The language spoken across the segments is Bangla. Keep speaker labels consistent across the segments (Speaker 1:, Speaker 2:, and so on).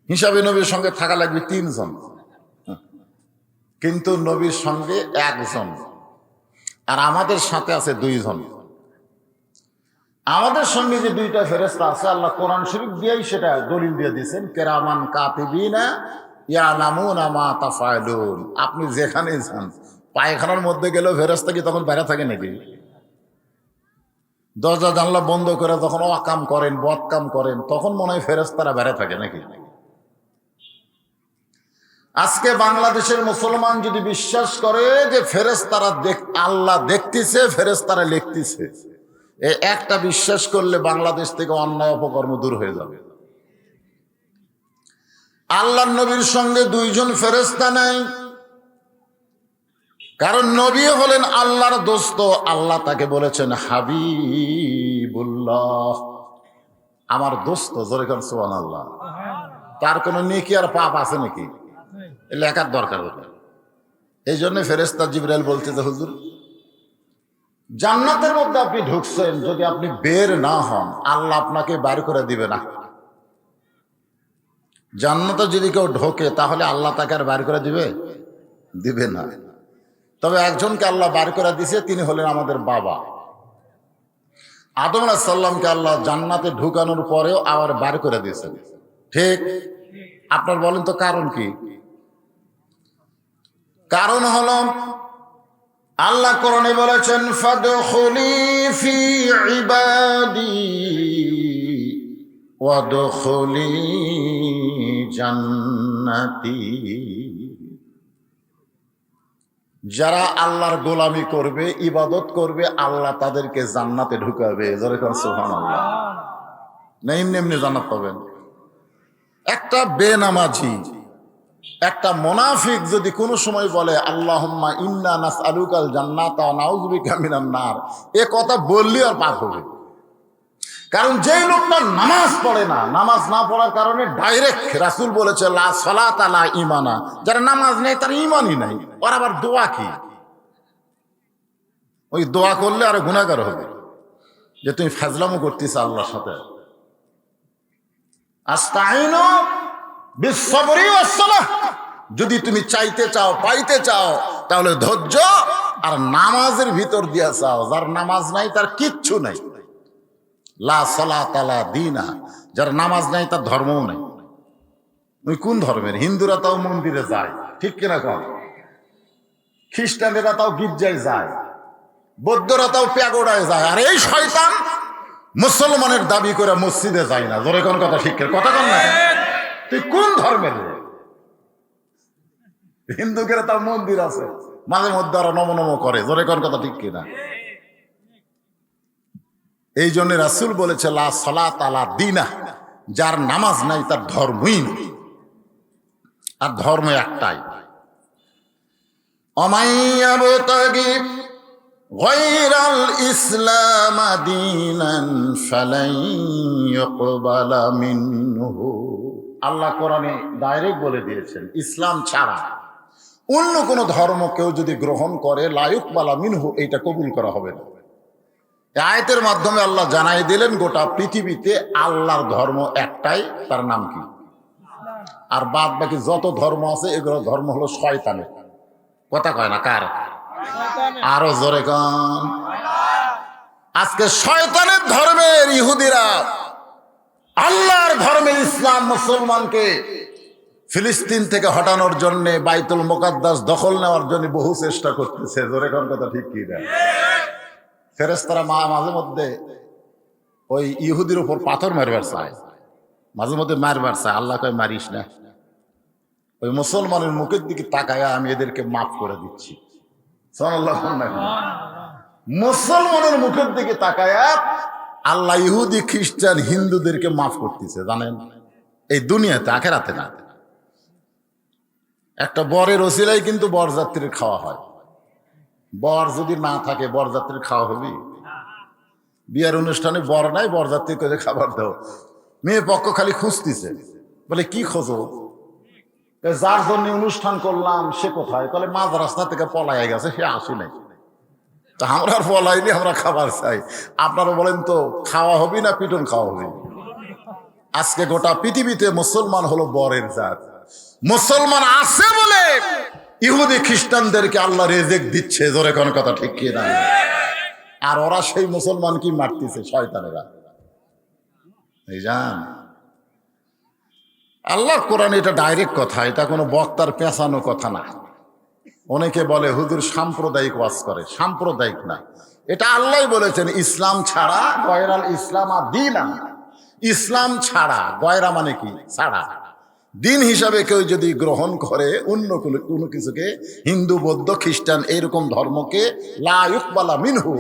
Speaker 1: হিসাবে নবীর সঙ্গে থাকা লাগবে 3 জন, কিন্তু নবীর সঙ্গে 1 জন, আর আমাদের সাথে আছে 2 জন। আমাদের সঙ্গে যে 2টা ফেরেশতা আছে আল্লাহ কোরআন শরীফ দিয়েই সেটা দলিল দিয়ে দিয়েছেন, কিরামান কাতিবিনা ইয়ালামুনা মা তাফআলুন। আপনি যেখানে যান, পায়খানার মধ্যে গেলেও ফেরেশতা কি তখন বাইরে থাকে নাকি? দরজা জানলা বন্ধ করে যখন অকাম করেন, বদ কাম করেন, তখন মনে হয় ফেরেশতারা বাইরে থাকে নাকি? আজকে বাংলাদেশের মুসলমান যদি বিশ্বাস করে যে ফেরেশতারা আল্লাহ দেখতেছে, ফেরেশতারা লিখতেছে, এই একটা বিশ্বাস করলে বাংলাদেশ থেকে অন্যায় অপকর্ম দূর হয়ে যাবে। আল্লাহর নবীর সঙ্গে 2 জন ফেরেশতা নাই, কারণ নবী হলেন আল্লাহর দোস্ত। আল্লাহ তাকে বলেছেন হাবিবুল্লাহ, আমার দোস্ত। জোরে কর সুবহানাল্লাহ। তার কোনো নেকি আর পাপ আছে নাকি? লেখার দরকার হবে। এই জন্য ফেরেশতা জিবরাইল বলতেছে, হুজুর জান্নাতের মধ্যে আপনি ঢুকছেন, যদি আপনি বের না হন আল্লাহ আপনাকে বাইর করে দিবে না। জান্নাতে যদি কেউ ঢোকে তাহলে আল্লাহ তাকে আর বাইর করে দিবে না। তবে একজনকে আল্লাহ বাইর করে দিয়েছে, তিনি হলেন আমাদের বাবা আদম আলাইহিস সালামকে আল্লাহ জান্নাতে ঢুকানোর পরেও আবার বাইর করে দিয়েছেন। ঠিক? আপনার বলেন তো কারণ কি? কারণ হলো আল্লাহ কোরআনে বলেছেন ফাদখুলি ফি ইবাদি ওয়াদখুলি জান্নাতি। যারা আল্লাহর গোলামি করবে, ইবাদত করবে, আল্লাহ তাদেরকে জান্নাতে ঢুকাবে। জোরে করে সুবহানাল্লাহ। না এমনি এমনি জান্নাত পাবেন? একটা বেনামাজি, একটা মুনাফিক যদি কোনো সময় বলে আল্লাহুম্মা ইন্না নাসআলুকাল জান্নাতা ওয়া নাউযু বিকা মিনান নার, এ কথা বললি আর পাপ হবে। কারণ যেই লোকটা নামাজ পড়ে না, নামাজ না পড়ার কারণে ডাইরেক্ট রাসূল বলেছে লা সালাতা লা ঈমানা, যারা নামাজ নেই তার ঈমানই নাই। ওর আবার দোয়া কি? ওই দোয়া করলে আর গুনাহগার হবে যে তুমি ফাজলামো করতেছ আল্লাহর সাথে। আস্তাইনু বিস-সাবরি ওয়াস-সালাহ, যদি তুমি চাইতে চাও, পাইতে চাও, তাহলে ধৈর্য আর নামাজের ভিতর দিয়া চাও। যার নামাজ নাই তার কিচ্ছু নাই। লা সালাতা লা দীনা, যার নামাজ নাই তার ধর্মও নাই। ওই কোন ধর্মের? হিন্দুরা তাও মন্দিরে যায়, ঠিক কিনা কম? খ্রিস্টানেরা তাও গির্জায় যায়, বৌদ্ধরা তাও প্যাগোডায় যায়, আর এই শয়তান মুসলমানের দাবি করে মসজিদে যায় না। জোরে কোন কথা? ঠিক কথা কন না? তুই কোন ধর্মের? হিন্দুদের তাও মন্দির আছে, মাঝে মধ্যে আরো নম নম করে। জোরে কোন কথা? ঠিক কিনা? এই জন্য রাসূল বলেছে লা সালাতা লা দীনা, যার নামাজ নাই তার ধর্মই নেই। আর ধর্ম একটাই, অমাইয়াবতাগি গায়রাল ইসলাম দীনান ফালাই ইউকবালা মিনহু। আল্লাহ কোরআনে ডাইরেক্ট বলে দিয়েছেন, ইসলাম ছাড়া অন্য কোন ধর্ম কেউ যদি গ্রহণ করে লা ইউকবালা মিনহু, এটা কবুল করা হবে না। এই আয়াতের মাধ্যমে আল্লাহ জানাই দিলেন গোটা পৃথিবীতে আল্লাহর ধর্ম একটাই, তার নাম কি? আর বাদ বাকি যত ধর্ম আছে এগুলো ধর্ম হলো শয়তানের। কথা কয় না? কার? আরো জোরে কান। আজকে শয়তানের ধর্মের ইহুদিরা আল্লাহর ধর্মের ইসলাম মুসলমানকে ফিলিস্তিন থেকে হটানোর জন্য, বাইতুল মুকাদ্দাস দখল নেওয়ার জন্য বহু চেষ্টা করতেছে। জোরে কোন কথা? ঠিক কি না? ফেরেশতারা মাঝে মধ্যে ওই ইহুদির উপর পাথর মারবার চায়, মাঝে মধ্যে মারবার চায়। আল্লাহ কয় মারিস না, ওই মুসলমানের মুখের দিকে তাকায় আমি এদেরকে মাফ করে দিচ্ছি। সুবহানাল্লাহ। মুসলমানের মুখের দিকে তাকায় আল্লাহ ইহুদি, খ্রিস্টান, হিন্দুদেরকে মাফ করতেছে। জানেন, এই দুনিয়াতে, আখেরাতে না। একটা বরের ওসিলায় কিন্তু বরযাত্রীর খাওয়া হয়। বর যদি না থাকে বরযাত্রীর খাওয়া হবে? বিয়ের অনুষ্ঠানে বর নাই, বরযাত্রী করে খাবার দাও। মেয়ে পক্ষ খালি খুঁজতেছে, বলে কি খোঁজো? যার জন্য অনুষ্ঠান করলাম সে কোথায়? বলে মাঝ রাস্তা থেকে পলাইয়া গেছে, সে আসি নাই। তা আমরা পলাইনি, আমরা খাবার চাই। আপনারা বলেন তো খাওয়া হবে না পিটন খাওয়া হবে? আজকে গোটা পৃথিবীতে মুসলমান হলো বরের জাত। মুসলমান আছে বলে ইহুদি খ্রিস্টানদেরকে আল্লাহ রেজেক দিচ্ছে, জোরে কোন কথা ঠিক কি না? আর ওরা সেই মুসলমান কি মারতেছে, শয়তানেরা। এই জান আল্লাহ কোরআন এটা ডাইরেক্ট কথা, এটা কোনো বক্তার পেঁচানো কথা না। অনেকে বলে হুজুর সাম্প্রদায়িক ওয়াজ করে, সাম্প্রদায়িক না, এটা আল্লাহ বলেছেন ইসলাম ছাড়া গয়রাল ইসলাম আর দিন। ইসলাম ছাড়া, গয়রা মানে কি ছাড়া, দিন হিসাবে কেউ যদি গ্রহণ করে অন্য কোনো কিছুকে, হিন্দু বৌদ্ধ খ্রিস্টান এরকম ধর্মকে, লা ইউকবালা মিনহু,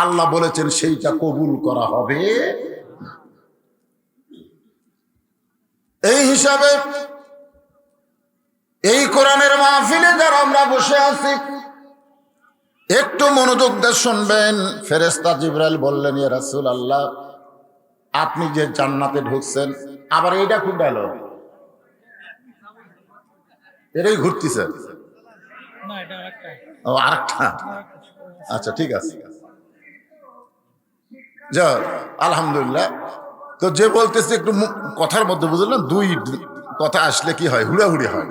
Speaker 1: আল্লাহ বলেছেন সেইটা কবুল করা হবে। এই হিসাবে এই কোরআনের মাহফিলে যারা আমরা বসে আছি, একটু মনোযোগ দিয়ে শুনবেন। ফেরেশতা জিবরাইল বললেন, ইয়া রাসূলুল্লাহ, আপনি যে জান্নাতে ঢুকছেন, আবার এইটা খুব ভালো, এটাই ঘুরতেছে। ও আরেকটা, আচ্ছা ঠিক আছে, যা আলহামদুলিল্লাহ। তো যে বলতেছে একটু কথার মধ্যে বুঝলেন, দুই কথা আসলে কি হয়, হুড়াহুড়ি হয়।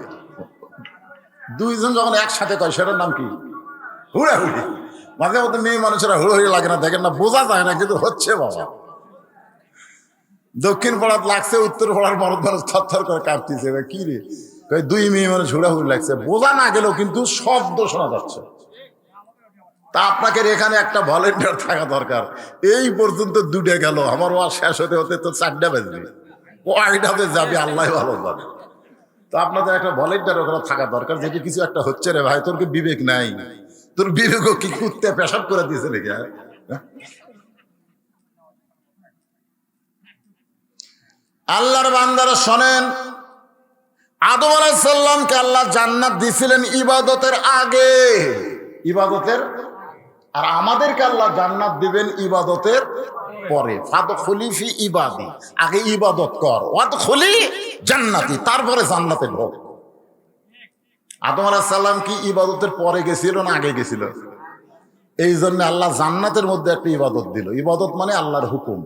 Speaker 1: দুইজন যখন একসাথে কয় সেটার নাম কি, হুড়াহুড়ি। মাঝে মধ্যে মেয়ে মানুষেরা হুড়াহুড়ি লাগে না, দেখেন না, বোঝা যায় না, কিন্তু হচ্ছে বাবা। দক্ষিণ পাড়াত লাগছে, উত্তর পাড়ার মরদ মানুষ থরথর করে কাঁপতেছে, কি রে, দুই মেয়ে মানুষ হুড়াহুড়ি লাগছে, বোঝা না গেলেও কিন্তু শব্দ শোনা যাচ্ছে। তা আপনাকে এখানে একটা ভলেন্টিয়ার থাকা দরকার। এই পর্যন্ত দুটো গেল, আমার ওয়াজ শেষ হতে হতে তো 4টা বাজবে, কয়টাতে যাবে আল্লাহ ভালো জানে। তো আপনাদের একটা ভলেন্টিয়ার ওখানে থাকা দরকার, যেটি কিছু একটা হচ্ছে রে ভাই, তোর কি বিবেক নাই? তোর বিবেকও কি কুত্তে পেশাব করে দিয়েছে নাকি? আল্লাহর বান্দারা শোনেন, আদম আলাইহিস সালামকে আল্লাহ জান্নাত দিয়েছিলেন ইবাদতের আগে, ইবাদতের, আর আমাদেরকে আল্লাহ জান্নাত দিবেন ইবাদতের পরে। ফাদখুলি ফি ইবাদি, আগে ইবাদত কর, ওয়াদখুলি জান্নাতি, তারপরে জান্নাতে ঢোক। আদম আলাইহিস সালাম কি ইবাদতের পরে গেছিল না আগে গেছিল? এই জন্য আল্লাহ জান্নাতের মধ্যে একটা ইবাদত দিল। ইবাদত মানে আল্লাহর হুকুম,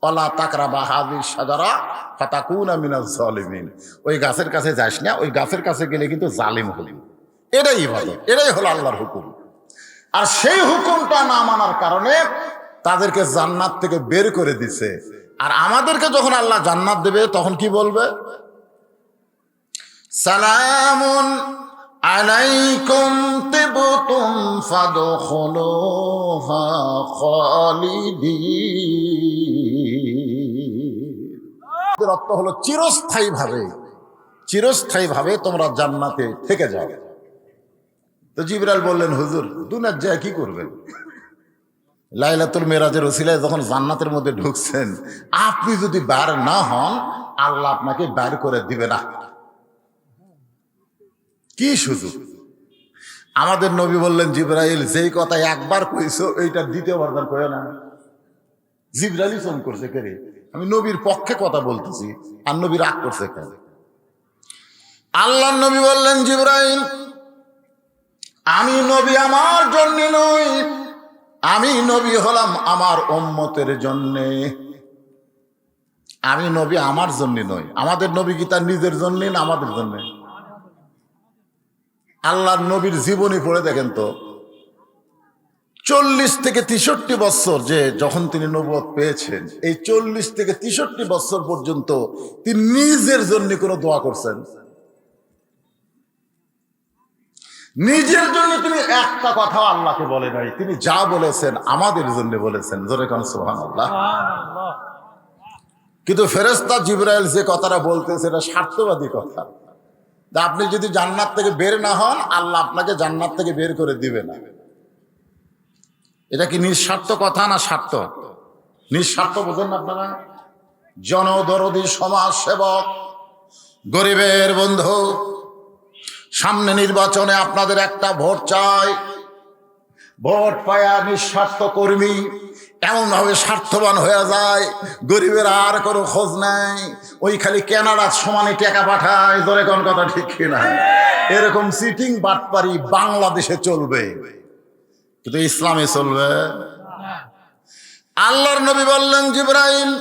Speaker 1: ওয়ালা তাকরাবা হাযিহিশ শাজারা ফাতাকুনা মিনাজ জালিমিন, ওই গাছের কাছে যাস না, ওই গাছের কাছে গেলে কিন্তু জালিম হবি। এটাই ইবাদত, এটাই হলো আল্লাহর হুকুম। আর সেই হুকুমটা না মানার কারণে তাদেরকে জান্নাত থেকে বের করে দিছে। আর আমাদেরকে যখন আল্লাহ জান্নাত দেবে তখন কি বলবে? সালামুন আলাইকুম তিবতুম ফাদখুলুহা খালিদিন। এর অর্থ হলো চিরস্থায়ী ভাবে তোমরা জান্নাতে থেকে যাও। তো জিবরাইল বললেন, হুজুর দুনিয়ার যায় কি করবেন? লাইলাতুল মেরাজের ওসিলায় যখন জান্নাতের মধ্যে ঢুকছেন, আপনি যদি বার না হন, আল্লাহ আপনাকে বার করে দিবে না। কি সুযোগ! আমাদের নবী বললেন, জিবরাইল যেই কথা একবার কইছো এইটা দ্বিতীয়বার দান কয় না। জিবরাইলই ফোন করছে, কে রে? আমি নবীর পক্ষে কথা বলতেছি, আর নবী রাগ করছে কেন? আল্লাহ নবী বললেন, জিবরাইল আমি নবী আমার জন্য নই, আমি নবী হলাম আমার উম্মতের জন্যে। আমি নবী আমার জন্য নই। আমাদের নবী কি তার নিজের জন্য না আমাদের জন্য? আল্লাহর নবীর জীবনী পড়ে দেখেন তো, 40 থেকে 63 বছর যে যখন তিনি নবুয়ত পেয়েছেন, এই 40 থেকে 63 বছর পর্যন্ত তিনি নিজের জন্য কোনো দোয়া করছেন? নিজের জন্য তিনি একটা কথাও আল্লাহকে বলে নাই। তিনি যা বলেছেন আমাদের জন্য বলেছেন, জোরে কোন সুবহানাল্লাহ। কিন্তু ফেরেশতা জিবরাইল যে কথাটা বলতেছে এটা স্বার্থবাদী কথা। আপনি যদি জান্নাত থেকে বের না হন, আল্লাহ আপনাকে জান্নাত থেকে বের করে দিবে না। এটা কি নিঃস্বার্থ কথা না স্বার্থ? নিঃস্বার্থ বোঝেন না আপনারা? জনদরদী সমাজ সেবক, গরিবের বন্ধু, সামনে নির্বাচনে আপনাদের একটা ভোট চাই। ভোট পায়া নিঃস্বার্থ কর্মী এমন ভাবে স্বার্থবান হয়ে যায়, গরিবের আর কোনো খোঁজ নাই, ওই খালি কেনাডার সমানে টাকা পাঠায়। ধরে কোন কথা ঠিক কিনা? এরকম সিটিং বাটপারি বাংলাদেশে চলবে, কিন্তু ইসলামে চলবে? আল্লাহর নবী বললেন, জিবরাইল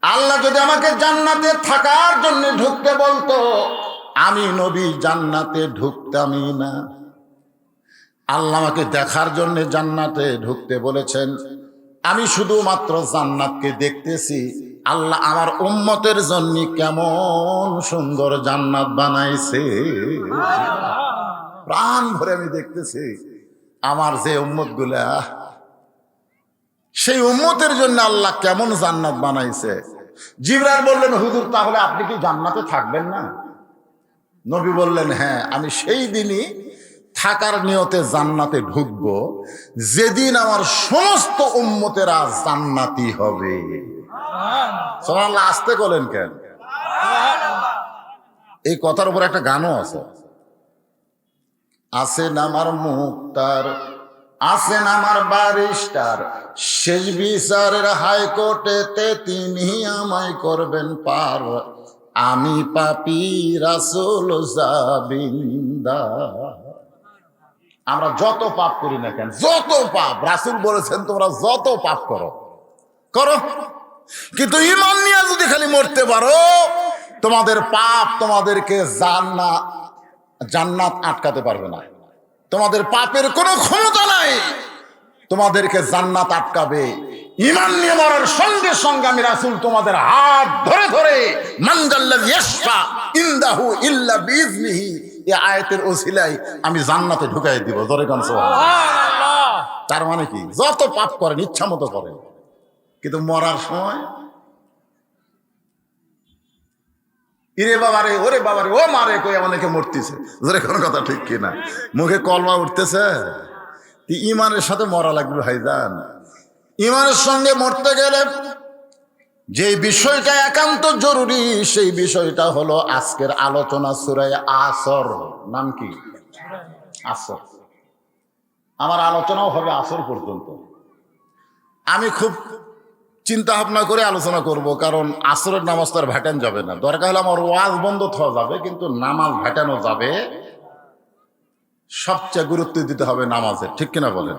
Speaker 1: আল্লাহ যদি আমাকে জান্নাতে থাকার জন্য ঢুকতে বলতো, আমি নবী জান্নাতে ঢুকতামই না। আল্লাহ আমাকে দেখার জন্য জান্নাতে ঢুকতে বলেছেন, আমি শুধুমাত্র জান্নাতকে দেখতেছি। আল্লাহ আমার উম্মতের জন্য কেমন সুন্দর জান্নাত বানাইছে, প্রাণ ভরে আমি দেখতেছি। আমার যে উম্মত গুলা, সেই উম্মতের জন্য আল্লাহ কেমন জান্নাত বানাইছে। জিবরাইল বললেন, হুজুর তাহলে আপনি কি জান্নাতে থাকবেন না? নবী বললেন, হ্যাঁ, আমি সেই দিনই থাকার নিয়তে জান্নাতে ঢুকবো যেদিন আমার সমস্ত উম্মতেরা জান্নাতি হবে। সুবহানাল্লাহ। আসতে বলেন কেন? এই কথার উপর একটা গানও আছে, আছেন আমার মুক্তার, আছেন আমার ব্যারিস্টার, শেষ বিচারের হাইকোর্টেতে তিনি আমায় করবেন পার, আমি পাপী রাসূল জাবিন্দা। আমরা যত পাপ করি না কেন, যত পাপ, রাসূল বলেছেন তোমরা যত পাপ করো করো, কিন্তু ঈমান নিয়ে যদি খালি মরতে পারো, তোমাদের পাপ তোমাদেরকে জান্নাত আটকাতে পারবে না। তোমাদের পাপের কোনো ক্ষমতা নাই তোমাদেরকে জান্নাত আটকাবে। ঈমান নিয়ে মরার সঙ্গে সঙ্গে আমি রাসূল তোমাদের হাত ধরে ধরে মানজাল্লাযী ইয়াশফা ইনদাহু ইল্লা বিইজনিহি, এই আয়াতের ওসিলায় আমি জান্নাতে ঢুকাই দিব। জোরে কোন সুবহানাল্লাহ। তার মানে কি, যত পাপ করেন ইচ্ছা মতো করেন, কিন্তু মরার সময় ইরে বাবারে, ওরে বাবারে, ও মারে কই অনেকে মরতেছে। জোরে কোন কথা ঠিক কিনা? মুখে কলমা উঠতেছে, ঈমানের সাথে মরা লাগবে ভাইজান। ঈমানের সঙ্গে মরতে গেলে যে বিষয়টা একান্ত জরুরি, সেই বিষয়টা হলো আজকের আলোচনা সূরা আসর। নাম কি? আসর। আমার আলোচনাও হবে আসর পর্যন্ত। আমি খুব চিন্তা ভাবনা করে আলোচনা করব, কারণ আসরের নামাজ তো আর ভেটান যাবে না। দরকার হলে আমার ওয়াজ বন্ধ হওয়া যাবে, কিন্তু নামাজ ভেটানো যাবে। সবচেয়ে গুরুত্ব দিতে হবে নামাজের, ঠিক কিনা বলেন?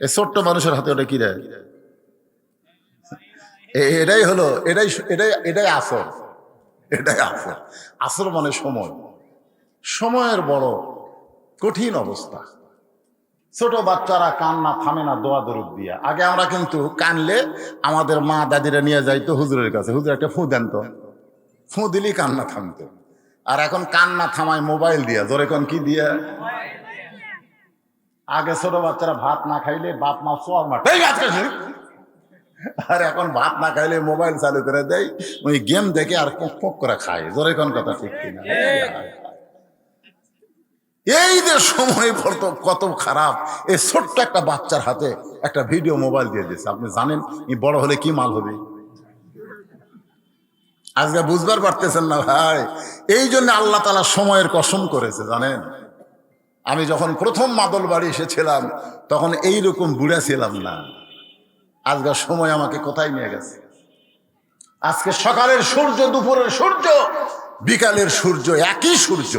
Speaker 1: এই ছোট্ট মানুষের হাতে ওটা কি রে? এটাই হলো, এটাই আসর, এটাই আসর। আসর মানে সময়, সময়ের বড় কঠিন অবস্থা। ছোট বাচ্চারা কান্না থামে না দোয়া দরুদ দিয়া। আগে আমরা কিন্তু কানলে আমাদের মা দাদিরা নিয়ে যাইতো হুজুরের কাছে, হুজুর একটা ফু দেন তো, ফু দিলি কান্না থামতো। আর এখন কান্না থামায় মোবাইল দিয়া। জোরে কোন কি দিয়া? আগে ছোট বাচ্চারা ভাত না খাইলে বাপ মা চর মারত, আর এখন ভাত না খাইলে মোবাইল চালু করে দেয়, ওই গেম দেখে আর পক করে খায়। জোরে কোন কথা ঠিক কিনা? এই যে সময় কত খারাপ, এই ছোট্ট একটা বাচ্চার হাতে একটা ভিডিও মোবাইল দিয়ে দিয়েছে। আপনি জানেন এই বড় হলে কি মাল হবে? আজকে বুঝবার পারতেছেন না ভাই। এই জন্য আল্লাহ তাআলা সময়ের কসম করেছে, জানেন? আমি যখন প্রথম মাদল বাড়ি এসেছিলাম তখন এইরকম বুড়া ছিলাম না। আজকে সময় আমাকে কোথায় নিয়ে গেছে। আজকে সকালের সূর্য, দুপুরের সূর্য, বিকালের সূর্য, একই সূর্য,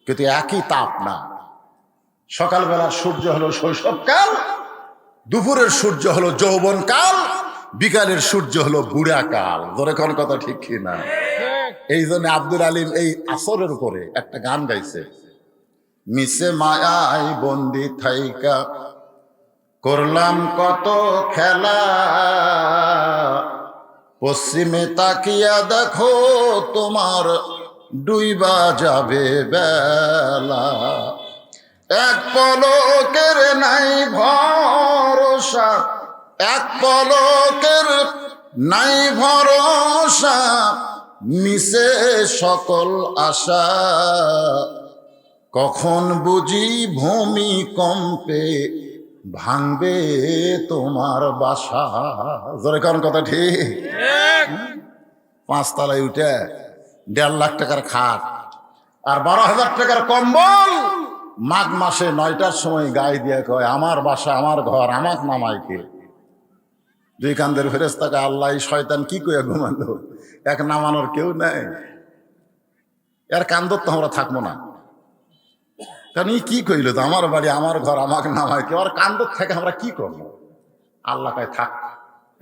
Speaker 1: কিন্তু একই তাপ না। সকালবেলার সূর্য হলো শৈশবকাল, দুপুরের সূর্য হলো যৌবনকাল, বিকালের সূর্য হলো বুড়াকাল। ধরে কোন কথা ঠিক কিনা? এই জন্য আব্দুল আলিম এই আসরের উপরে একটা গান গাইছে, মিশে মায়ায় বন্দি থাইকা করলাম কত খেলা, পশ্চিমে তাকিয়া দেখো তোমার ডুইবা যাবে বেলা, এক পলকের নাই ভরসা, এক পলকের নাই ভরসা, মিশে সকল আশা, কখন বুঝি ভূমিকম্পে ভাঙবে তোমার বাসা। জোরে কারণ কথা ঠিক। 5 তলায় উঠে 1.5 লাখ টাকার খাট আর 12,000 টাকার কম্বল, মাঘ মাসে 9টার সময় গায়ে দিয়ে কয় আমার বাসা, আমার ঘর, আমার নামাইকে। 2 কান্দের ফেরেশতাকে আল্লাহ শয়তান কি কইয়া ঘুমালো, এক নামানোর কেউ নাই। এর কান্দর তো আমরা থাকবো না, কারণ কি কইল তো আমার বাড়ি, আমার ঘর, আমাকে নামায় কেউ। আর কান্দর থেকে আমরা কি করবো? আল্লাহ কয় থাক,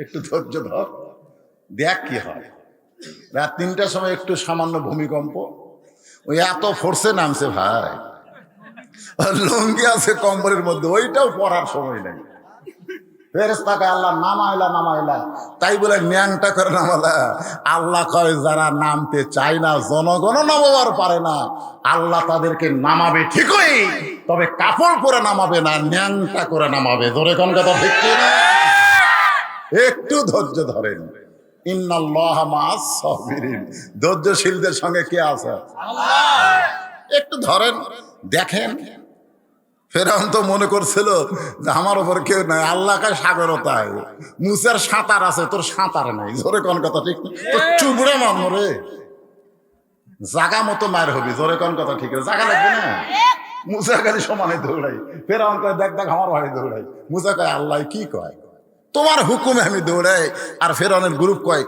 Speaker 1: একটু ধৈর্য ধর, দেখ কি হয়। রাত 3টার সময় একটু সামান্য ভূমিকম্প, ওই এত ফোর্সে নামছে ভাই, আর লুঙ্গি আছে কম্বলের মধ্যে, ওইটাও পরার সময় নেই। ফেরেশতাকে আল্লাহ নামাইলা, তাই বলে ন্যাংটা করে নামালা। আল্লাহ কয় যারা নামতে চায় না, জনগণ নামাবার পারে না, আল্লাহ তাদেরকে নামাবে ঠিকই, তবে কাপড় পরে নামাবে না, ন্যাংটা করে নামাবে। ধরে কোন কথা ঠিক কিনা? একটু ধৈর্য ধরেন। ইন্নাল্লাহা মা'আস সাবিরিন, ধৈর্যশীলদের সঙ্গে কে আছে? আল্লাহ। একটু ধরেন, দেখেন। ফেরাউন তো মনে করছিল যে আমার উপর কেউ নাই, আল্লাহ কাছে সাগরতায়। মুসার সাঁতার আছে, তোর সাঁতার নাই। জোরে কোন কথা ঠিক? তোর চুবড়ে মারমো রে, জাগা মতো মার হবি। জোরে কোন কথা ঠিক? জাগা লাগবে না। মুসা খালি সমানে দৌড়াই। ফেরাউন কয় দেখ দেখ আমার ভাই দৌড়াই। মুসা কয় আল্লাহ কি কয়, তোমার হুকুমে আমি দৌড়াই। আর ফেরাউনের গ্রুপ কয়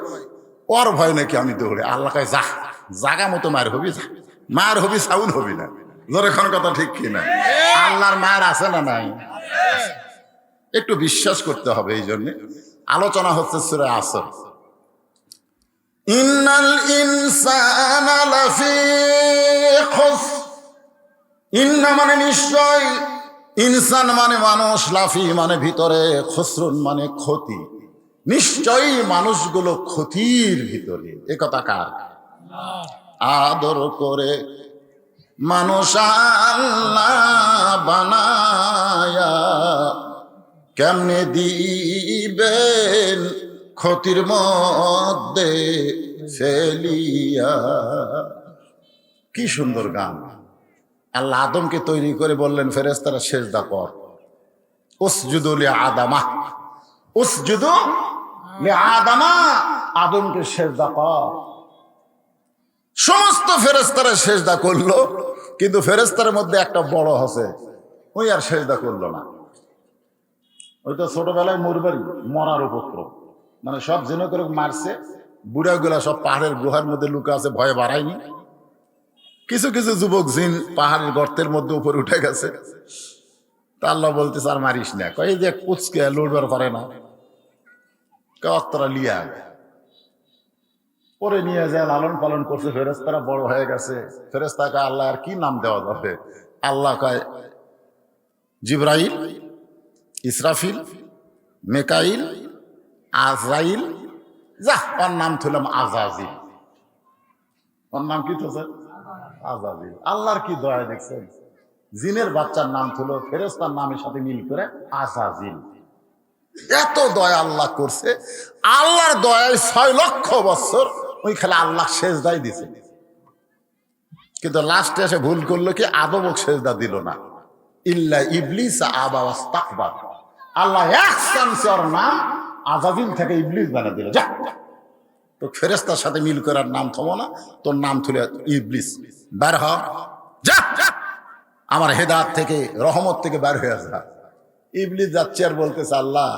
Speaker 1: ওর ভয় নাকি আমি দৌড়াই। আল্লাহ কয় যা, জাগা মতো মার হবি, যা মার হবি, সাউল হবি না। জোরে কোন কথা ঠিক কিনা? আল্লাহর মায়ের আছে না নাই? একটু বিশ্বাস করতে হবে। এই জন্য আলোচনা হচ্ছে সূরা আসর। ইন্নাল ইনসানা লাফি খুসর, ইন্না মানে নিশ্চয়, ইনসান মানে মানুষ, লাফি মানে ভিতরে, খুসরুন মানে ক্ষতি। নিশ্চয়ই মানুষগুলো ক্ষতির ভিতরে। এ কথা কার? আদর করে মানুষ আল্লাহ বানায়া কেমনে দিবেন ক্ষতির মধ্যে ফেলিয়া। কি সুন্দর গান। আল্লাহ আদমকে তৈরি করে বললেন ফেরেশতারা সেজদা কর, উসজুদু লিআদামা, উসজুদু লিআদামা, আদমকে সেজদা কর। সমস্ত ফেরেশতারা সেজদা করলো, কিন্তু ফেরেশতার মধ্যে একটা বড় আছে, ওই আর সেজদা করলো না। ওই তো ছোটবেলায় মরবারি, মরার উপক্রম, মানে সব জেনে করে মারছে। বুড়াগুলা সব পাহাড়ের গুহার মধ্যে লুকা আছে, ভয়ে বাড়ায়নি। কিছু কিছু যুবক জিন পাহাড়ের গর্তের মধ্যে উপরে উঠে গেছে। তা আল্লাহ বলতেছে আর মারিস না, কয় যে কুচকে লড়বার পারে না, কতরা লিয়া পরে নিয়ে যায়, লালন পালন করছে। ফেরেশতারা বড় হয়ে গেছে। ফেরেশতাকে আল্লাহ আর কি নাম দেওয়া যাবে? আল্লাহ কয় জিবরাইল, ইসরাফিল, মেকাইল, আজরাইল, যা ওর নাম থুলাম আজাজিল। ওর নাম কি তো আজাজিল। আল্লাহর কি দয়া দেখছেন, জিনের বাচ্চার নাম থুলো ফেরেশতার নামের সাথে মিল করে আজাজিল। এত দয়া আল্লাহ করছে। আল্লাহর দয়ায় 6 লক্ষ বছর ওই খেলা আল্লাহ সেজদাই দিছে, কিন্তু লাস্টে এসে ভুল করলো কি, আদমক সেজদা দিল না। ইল্লা ইবলিস আবা ওয়াস্তাকবার। আল্লাহ এক চান্সে ওর নাম আজাজিল থেকে ইবলিস বানা দিল। যা তো ফেরেশতার সাথে মিল করার নাম থমো না, তোর নাম তুলে ইবলিস, বের হ, যা আমার হেদায়েত থেকে, রহমত থেকে বের হয়ে যা। ইবলিস যাচ্ছে আর বলতেছে আল্লাহ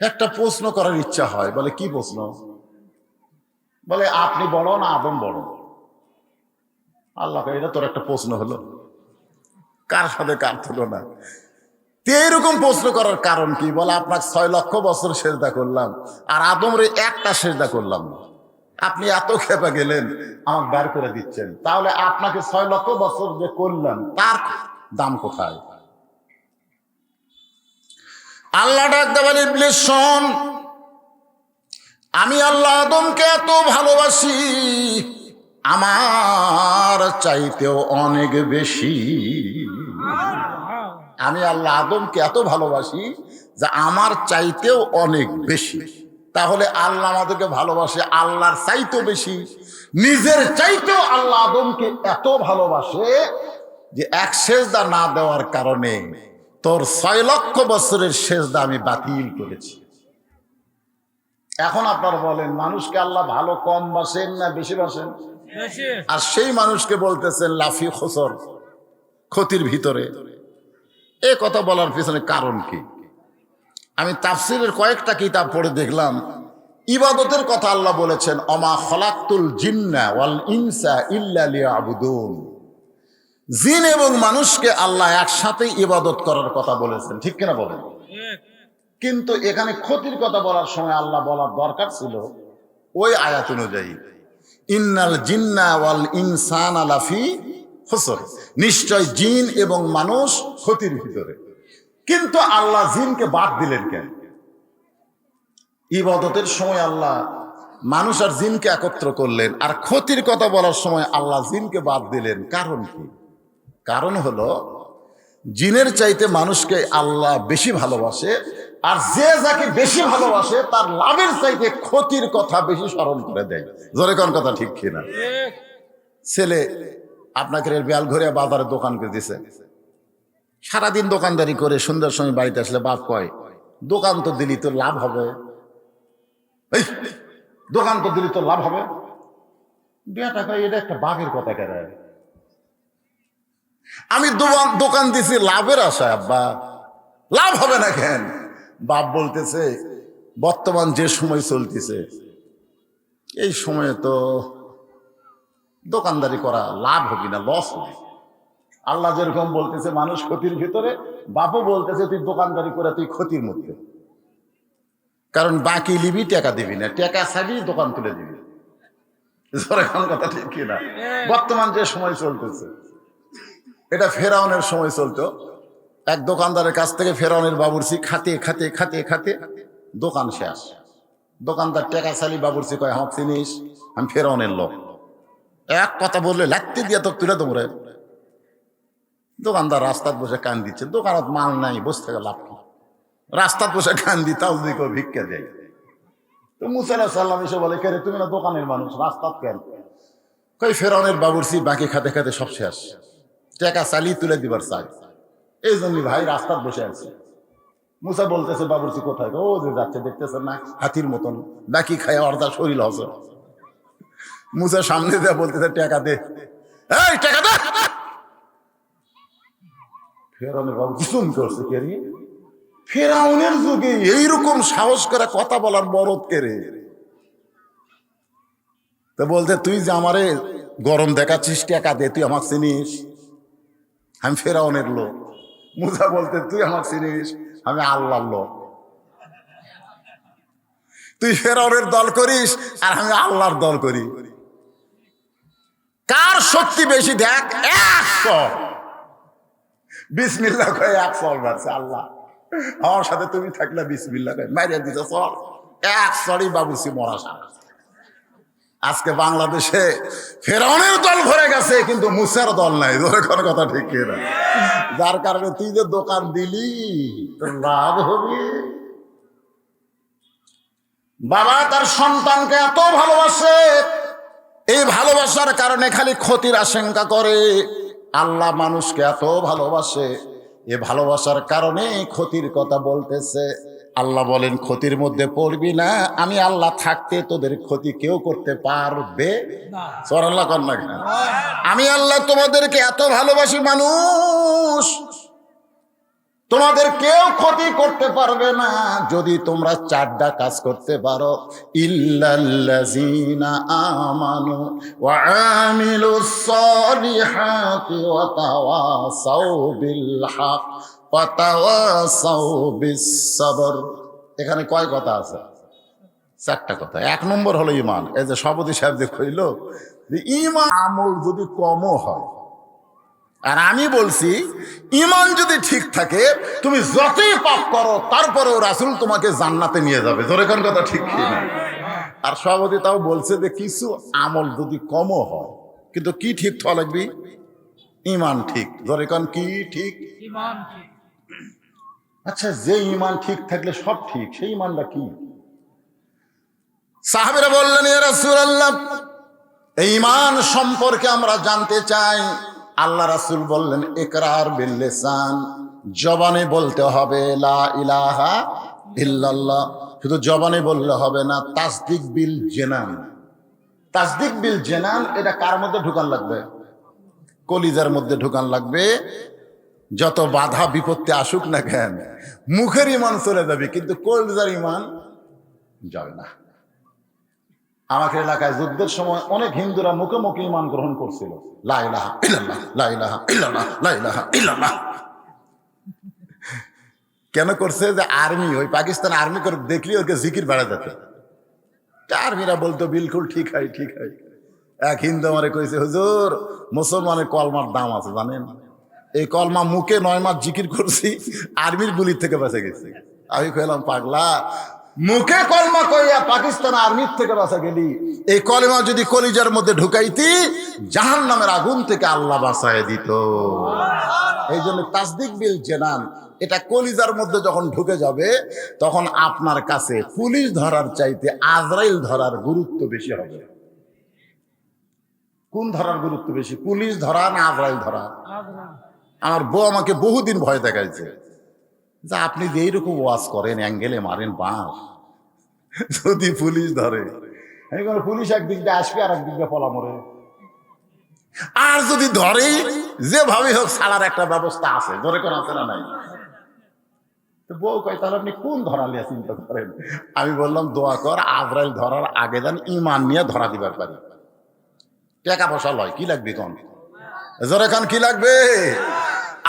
Speaker 1: একটা প্রশ্ন করার ইচ্ছা হয়। বলে কি প্রশ্ন? বলে আপনি বড় না আদম বড়? আল্লাহ এটা তোর একটা প্রশ্ন হলো, কার সাথে কার তুলনা? এরকম প্রশ্ন করার কারণ কি? বলে আপনার 6 লক্ষ বছর সেজদা করলাম, আর আদমরে একটা সেজদা করলাম না। আপনি এত খেপে গেলেন, আমাকে বের করে দিচ্ছেন, তাহলে আপনাকে 6 লক্ষ বছর যে করলাম তার দাম কোথায়? আল্লাহ ডাকতে বলে ইবলিস শোন, আমি আল্লাহ আদমকে এত ভালোবাসি, আমার চাইতেও অনেক বেশি। আমি আল্লাহ আদমকে এত ভালোবাসি যে আমার চাইতেও অনেক বেশি। তাহলে আল্লাহ আমাদেরকে ভালোবাসে আল্লাহর চাইতেও বেশি, নিজের চাইতেও আল্লাহ আদমকে এত ভালোবাসে যে এক সেজদা না দেওয়ার কারণে তোর 6 লক্ষ বছরের সেজদা আমি বাতিল করেছি। এখন আপনারা বলেন মানুষকে আল্লাহ ভালো কম বাসেন না বেশি বাসেন? আর সেই মানুষকে বলতেছেন লাফি খুসর, ক্ষতির ভিতরে। এই কথা বলার পিছনে কারণ কি? আমি তাফসীরের কয়েকটা কিতাব পড়ে দেখলাম, ইবাদতের কথা আল্লাহ বলেছেন অমা খলাকতুল জিন্না ওয়াল ইনসা ইল্লা লিয়াবুদুন। জিন এবং মানুষকে আল্লাহ একসাথে ইবাদত করার কথা বলেছেন, ঠিক কিনা বলেন? কিন্তু এখানে ক্ষতির কথা বলার সময় আল্লাহ বলার দরকার ছিল ওই আয়াত অনুযায়ী ইন্নাল জিন্না ওয়াল ইনসানা লাফি খুসর, নিশ্চয় জিন এবং মানুষ ক্ষতির ভিতরে। কিন্তু আল্লাহ জিনকে বাদ দিলেন কেন? ইবাদতের সময় আল্লাহ মানুষ আর জিনকে একত্র করলেন, আর ক্ষতির কথা বলার সময় আল্লাহ জিনকে বাদ দিলেন। কারণ কি? কারণ হলো জিনের চাইতে মানুষকে আল্লাহ বেশি ভালোবাসে, আর যে যাকে বেশি ভালোবাসে তার লাভের চাইতে ক্ষতির কথা বেশি স্মরণ করে দেয়। জোরে কোন কথা ঠিক কিনা? ছেলে আপনাকে বেয়াল ঘরে বাজারে দোকান করে দিছে, সারাদিন দোকানদারি করে সন্ধ্যার সময় বাড়িতে আসলে বাপ কয়, দোকান তো দিলি তো লাভ হবে, এই দোকান তো দিলি তো লাভ হবে। বেটা কয়, এটা একটা বাঘের কথা কেন? আমি দোকান দিছি লাভের আশায়, আব্বা লাভ হবে না কেন? বাপ বলতেছে, বর্তমান যে সময় চলতেছে এই সময়ে তো দোকানদারি করা লাভ হবে না, লস হবে। আল্লাহ যেরকম বলতেছে মানুষ ক্ষতির ভিতরে, বাপও বলতেছে তুই দোকানদারি করে তুই ক্ষতির মধ্যে। কারণ বাকি লিবি টাকা দিবি না, টাকা ছাড়ি দোকান তুলে দিবি। এখন কথা ঠিক কিনা? বর্তমান যে সময় চলতেছে এটা ফেরাউনের সময় চলতো। এক দোকানদারের কাছ থেকে ফেরাউনের বাবুর্চি খাতে খাতে খাতে খাতে দোকান শেষ। দোকানদার টাকা চালি, বাবুর্চি কয়, হাঁক চিনিস, আমি ফেরাউনের লোক। এক কথা বললে লাগতে দিয়ে তো তুলে দেবো রে। দোকানদার রাস্তায় বসে কান দিচ্ছে, দোকানত মাল নাই, বসে থেকে লাভ কি? রাস্তায় বসে কান দি, তাও যদি কেউ ভিক্ষা দেয়। তো মুসা আলাইহিস সালাম এসে বলে, কে রে, তুমি না দোকানের মানুষ, রাস্তাত কেন? কই ফেরাউনের বাবুর্চি বাকি খাতে খাতে সব শেষ, টাকা চালিয়ে তুলে দিবার চাই, এই জন্য ভাই রাস্তায় বসে আছে। মুসা বলতেছে, বাবুর্চি কোথায়? ও যে যাচ্ছে, দেখতেছেন না, হাতির মতন বাকি খায় অর্ধা শরীর হসে। মুসা সামনে দেয়া বলতেছে, টাকা দে, এই টাকা দে। ফেরাউনের বাবুর্চি চুম করছে, কে রে? ফেরাউনের যুগে এইরকম সাহস করে কথা বলার বরদ কে রে? তো বলতে, তুই যে আমারে গরম দেখাচ্ছিস, টাকা দে, তুই আমাকে চিনিস, আমি ফেরাউনের লোক। মুসা বলতে, তুই আমাকে চিনিস, আমি আল্লাহর লোক। তুই ফেরাউনের দল করিস আর আমি আল্লাহর দল করি, কার শক্তি বেশি দেখ। 100 বিসমিল্লাহ কয়ে 100 মারছে আল্লাহ। আমার সাথে তুমি থাকলে বিসমিল্লাহ কয়ে মারিয়া দিতে চল, 100ই বাবুর্চি মরা সারা। আজকে বাংলাদেশে ফেরাউনের দল ভরে গেছে, কিন্তু মুসার দল নাই। কোনো কথা ঠিক না? যার কারণে তুই যে দোকান দিলি তোর লাভ হবে। বাবা তার সন্তানকে এত ভালোবাসে, এই ভালোবাসার কারণে খালি ক্ষতির আশঙ্কা করে। আল্লাহ মানুষকে এত ভালোবাসে, এ ভালোবাসার কারণে ক্ষতির কথা বলতেছে। আল্লাহ বলেন, ক্ষতির মধ্যে পড়বি না, আমি আল্লাহ থাকতে তোদের ক্ষতি কেউ করতে পারবে না। সুবহানাল্লাহ কর না কেন? আমি আল্লাহ তোমাদেরকে এত ভালোবাসি, মানুষ তোমাদের কেউ ক্ষতি করতে পারবে না যদি তোমরা 4টা কাজ করতে পারো। ইল্লাল্লাযীনা আমানু ওয়া আমিলুস সালিহাতি ওয়া তাওয়াসাউ বিল হক ওয়া তাওয়াসাউ বিস সাবর। এখানে কয় কথা আছে? 4টা কথা। 1 নম্বর হলো ঈমান। এই যে সভাপতি সাহেব যে কইল যে ঈমান আমল যদি কমও হয়, আর আমি বলছি ঈমান যদি ঠিক থাকে তুমি যতই পাপ করো তারপরেও রাসূল তোমাকে জান্নাতে নিয়ে যাবে। জোরে কোন কথা ঠিক কি না? আর সভাপতি তাও বলছে যে কিছু আমল যদি কমও হয়, কিন্তু কি ঠিক হওয়া লাগবে? ঈমান ঠিক। জোরে কোন কি ঠিক? ঈমান ঠিক। আচ্ছা, যে ঈমান ঠিক থাকলে সব ঠিক, সেই ঈমানটা কি? সাহাবীরা বললেন, ইয়া রাসূলুল্লাহ, এই ঈমান সম্পর্কে আমরা জানতে চাই। আল্লাহ রাসূল বললেন, ইকরার বিল লিসান, জবানে বলতে হবে লা ইলাহা ইল্লাল্লাহ। শুধু জবানে বললে হবে না, তাসদিক বিল জানান। তাসদিক বিল জানান এটা কার মধ্যে ঢুকান লাগবে? কলিজার মধ্যে ঢুকান লাগবে। যত বাধা বিপত্তি আসুক না কেন, মুখের ঈমান চলে যাবে, কিন্তু কলিজার ঈমান যাবে না। আমাকে এলাকায় যুদ্ধের সময় অনেক হিন্দুরা মুখে মুখে ঈমান গ্রহণ করছিল, লা ইলাহা ইল্লাল্লাহ, লা ইলাহা ইল্লাল্লাহ, লা ইলাহা ইল্লাল্লাহ। কেন করছে? যে আর্মি, ওই পাকিস্তান আর্মি করে দেখলি ওকে জিকির বেড়া যেত। আর্মিরা বলতো বিলকুল ঠিক হয় ঠিক হয়। এক হিন্দু আমারে কইছে, হুজুর মুসলমানের কলমার দাম আছে জানেন, এই কলমা মুখে 9 মাস জিকির করছি, আর্মির গুলির থেকে বেঁচে গেছি। আমি কইলাম পাগলা, মুখে কলমা কইয়া পাকিস্তান আর্মির থেকে বাঁচা গেলি, এই কলমা যদি কলিজার মধ্যে ঢুকাইতি জাহান্নামের আগুন থেকে আল্লাহ বাঁচায় দিত। এই জন্য তাসদিক বিল জেনান, এটা কলিজার মধ্যে যখন ঢুকে যাবে তখন আপনার কাছে পুলিশ ধরার চাইতে আজরাইল ধরার গুরুত্ব বেশি হবে। কোন ধরার গুরুত্ব বেশি, পুলিশ ধরা না আজরাইল ধরা? আমার বউ আমাকে বহুদিন ভয় দেখাইছে যে আপনি যে এইরকম ওয়াজ করেন, অ্যাঙ্গেলে মারেন বাঁশ, যদি পুলিশ ধরে, পুলিশ একদিক দিয়ে আসবে আর একদিক দিয়ে পলা মরে, আর যদি ধরে যেভাবে হোক ছাড়ার একটা ব্যবস্থা আছে, ধরে কোন আছে না নাই? বউ কয় তাহলে আপনি কোন ধরা নিয়ে চিন্তা করেন? আমি বললাম দোয়া কর আজরাইল ধরার আগে যেন ইমান নিয়ে ধরা দিবার পারি। টাকা পয়সা লয়, কি লাগবে কোন জোরে খান, কি লাগবে?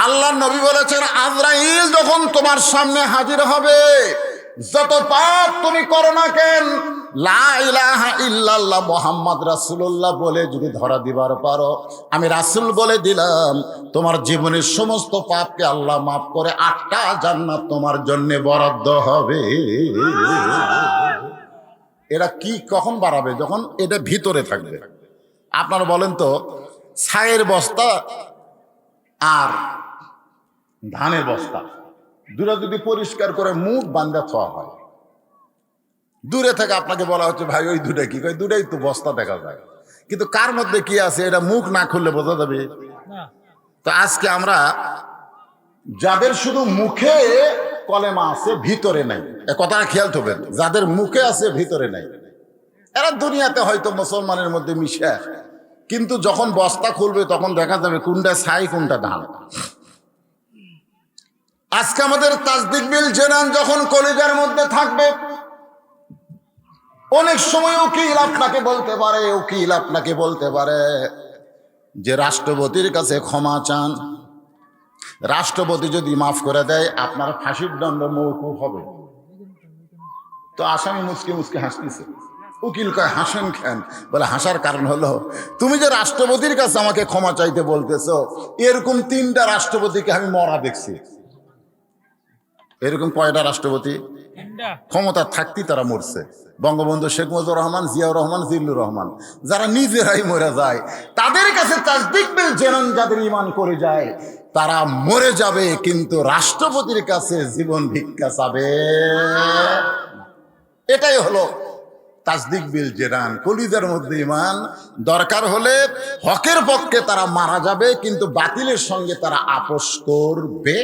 Speaker 1: আল্লাহ নবী বলেছেন আজরাইল যখন তোমার সামনে হাজির হবে, যত পাপ তুমি করো না কেন, লা ইলাহা ইল্লাল্লাহ মুহাম্মদ রাসূলুল্লাহ বলে যদি ধরা দিবার পারো, আমি রাসূল বলে দিলাম তোমার জীবনের সমস্ত পাপকে আল্লাহ মাফ করে 8টা জান্নাত তোমার জন্য বরাদ্দ হবে। এরা কি কখন বাড়াবে? যখন এটা ভিতরে থাকবে। আপনারা বলেন তো, ছায়ের বস্তা আর ধানের বস্তা দুটো যদি পরিষ্কার করে মুখ বান্ধা থোয়া হয়, দূরে থেকে আপনাকে বলা হচ্ছে ভাই ওই দুটা কি, কই দুটাই তো বস্তা দেখা যায়, কিন্তু কার মধ্যে কি আছে এটা মুখ না খুললে বোঝা যাবে? তো আজকে আমরা যাদের শুধু মুখে কলেমা আছে ভিতরে নাই, এ কথাটা খেয়াল করবেন, যাদের মুখে আছে ভিতরে নাই, এরা দুনিয়াতে হয়তো মুসলমানের মধ্যে মিশে, কিন্তু যখন বস্তা খুলবে তখন দেখা যাবে কোনটা ছাই কোনটা ধান। আজকে আমাদের তাসদিক বিল জেনান যখন কলিজার মধ্যে থাকবে, অনেক সময় উকিল আপনাকে বলতে পারে যে রাষ্ট্রপতির কাছে ক্ষমা চান, রাষ্ট্রপতি যদি মাফ করে দেয় আপনার ফাঁসির দণ্ড মওকুফ হবে। তো আসামি মুচকি মুচকি হাসতেছে, উকিল কয় হাসেন কেন? বলে হাসার কারণ হলো তুমি যে রাষ্ট্রপতির কাছে আমাকে ক্ষমা চাইতে বলতেছো, এরকম 3টা রাষ্ট্রপতিকে আমি মরা দেখছি। এরকম কয়টা রাষ্ট্রপতি ক্ষমতা থাকতেই তারা মরছে? বঙ্গবন্ধু শেখ মুজিবুর রহমান, জিয়াউর রহমান, জিল্লুর রহমান, যারা নিজেরাই মরে যায়, তাদের কাছে তাসদিক বিল জেনান যাদের ঈমান করে যায় তারা মরে যাবে, কিন্তু রাষ্ট্রপতির কাছে জীবন ভিক্ষা চাবে। এটাই হলো তাসদিক বিল জেনান, কলিজার মধ্যে ঈমান। দরকার হলে হকের পক্ষে তারা মারা যাবে, কিন্তু বাতিলের সঙ্গে তারা আপোষ করবে।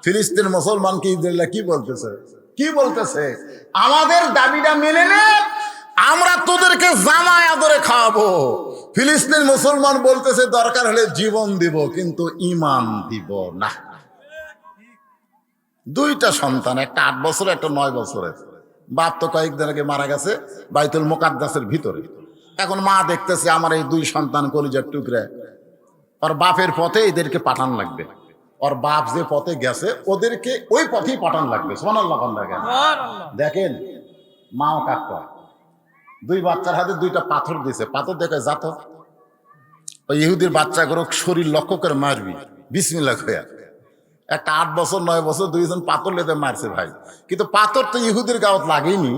Speaker 1: ফিলিস্তিন মুসলমানকে ইসরায়েল কি বলতেছে? আমাদের দাবিটা মেনে নে, আমরা তোদেরকে জামায় আদরে খাওয়াবো। ফিলিস্তিন মুসলমান বলতেছে দরকার হলে জীবন দিব, কিন্তু ঈমান দিব না। 2টা সন্তান, একটা 8 বছর, একটা 9 বছরের। বাপ তো কয়েকদিন আগে মারা গেছে বাইতুল মুকাদ্দাসের ভিতরে। এখন মা দেখতেছে আমার এই 2 সন্তান কলিজার টুকরা, আর বাপের পথে এদেরকে পাঠান লাগবে, ওর বাপ যে পথে গেছে ওদেরকে ওই পথেই পাঠান লাগবে। সুবহানাল্লাহ। দেখেন মাও কাক কয়, 2 বাচ্চার হাতে 2টা পাথর দিছে, পাথর দেখে যাত ওই ইহুদির বাচ্চাগুলো শরীর লক্ষ্য করে মারবি বিসমিল্লাহ কইয়া। একটা 8 বছর 9 বছর 2জন পাথর লেতে মারছে ভাই, কিন্তু পাথর তো ইহুদির গাওয়াত লাগেনি।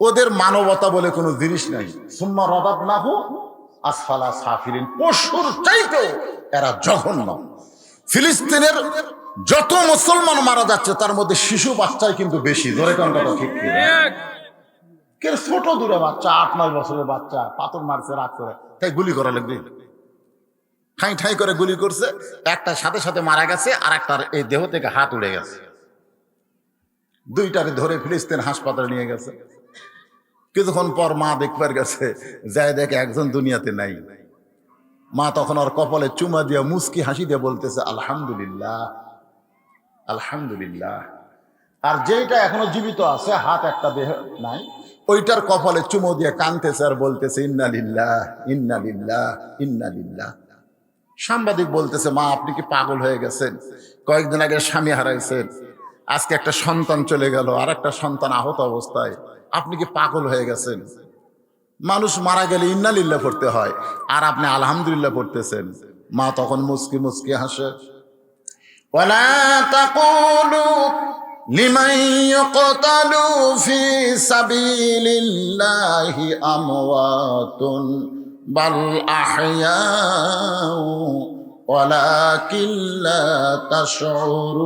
Speaker 1: ওদের মানবতা বলে কোনো জিনিস নাই। সুম্মা রাদাদনাহু আসফালা সাফিলিন, পশুর চাইতেও এরা জঘন্য। ফিলিস্তিনের যত মুসলমান মারা যাচ্ছে তার মধ্যে শিশু বাচ্চাই কিন্তু বেশি। ধরে কোন কথা ঠিক কি? ছোট দূরে বাচ্চা, 8-9 বছরের বাচ্চা পাথর মারছে রাগ করে, তাই গুলি করা লাগবে। ঠাই ঠাই করে গুলি করছে, একটা সাথে সাথে মারা গেছে, আর একটার এই দেহ থেকে হাত উড়ে গেছে। 2টারে ধরে ফিলিস্তিন হাসপাতালে নিয়ে গেছে। কিছুক্ষণ পর মা দেখবার গেছে, যায় দেখে একজন দুনিয়াতে নাই। মা তখন ওর কপালে চুমা দিয়া মুস্কি হাসি দিয়ে বলতেছে আলহামদুলিল্লাহ, আলহামদুলিল্লাহ। আর যেটা এখনো জীবিত আছে, হাত একটা দেহ নাই, ওইটার কপালে চুমো দিয়ে কাঁদতেছে আর বলতেছে ইন্না লিল্লাহ, ইন্না লিল্লাহ, ইন্না লিল্লাহ। সাংবাদিক বলতেছে মা আপনি কি পাগল হয়ে গেছেন? কয়েকদিন আগে স্বামী হারাইছেন, আজকে একটা সন্তান চলে গেল, আর একটা সন্তান আহত অবস্থায়, আপনি কি পাগল হয়ে গেছেন? মানুষ মারা গেলে ইন্না লিল্লাহ পড়তে হয়, আর আপনি আলহামদুলিল্লাহ পড়তেছেন। মা তখন মুস্কি মুস্কি হাসে। ওয়ালা তাকুলু লিমান ইউকতালু ফি সাবিলিল্লাহি আমওয়াতুন বাল আহইয়াউ ওয়ালাকিন লা তাশউরুন।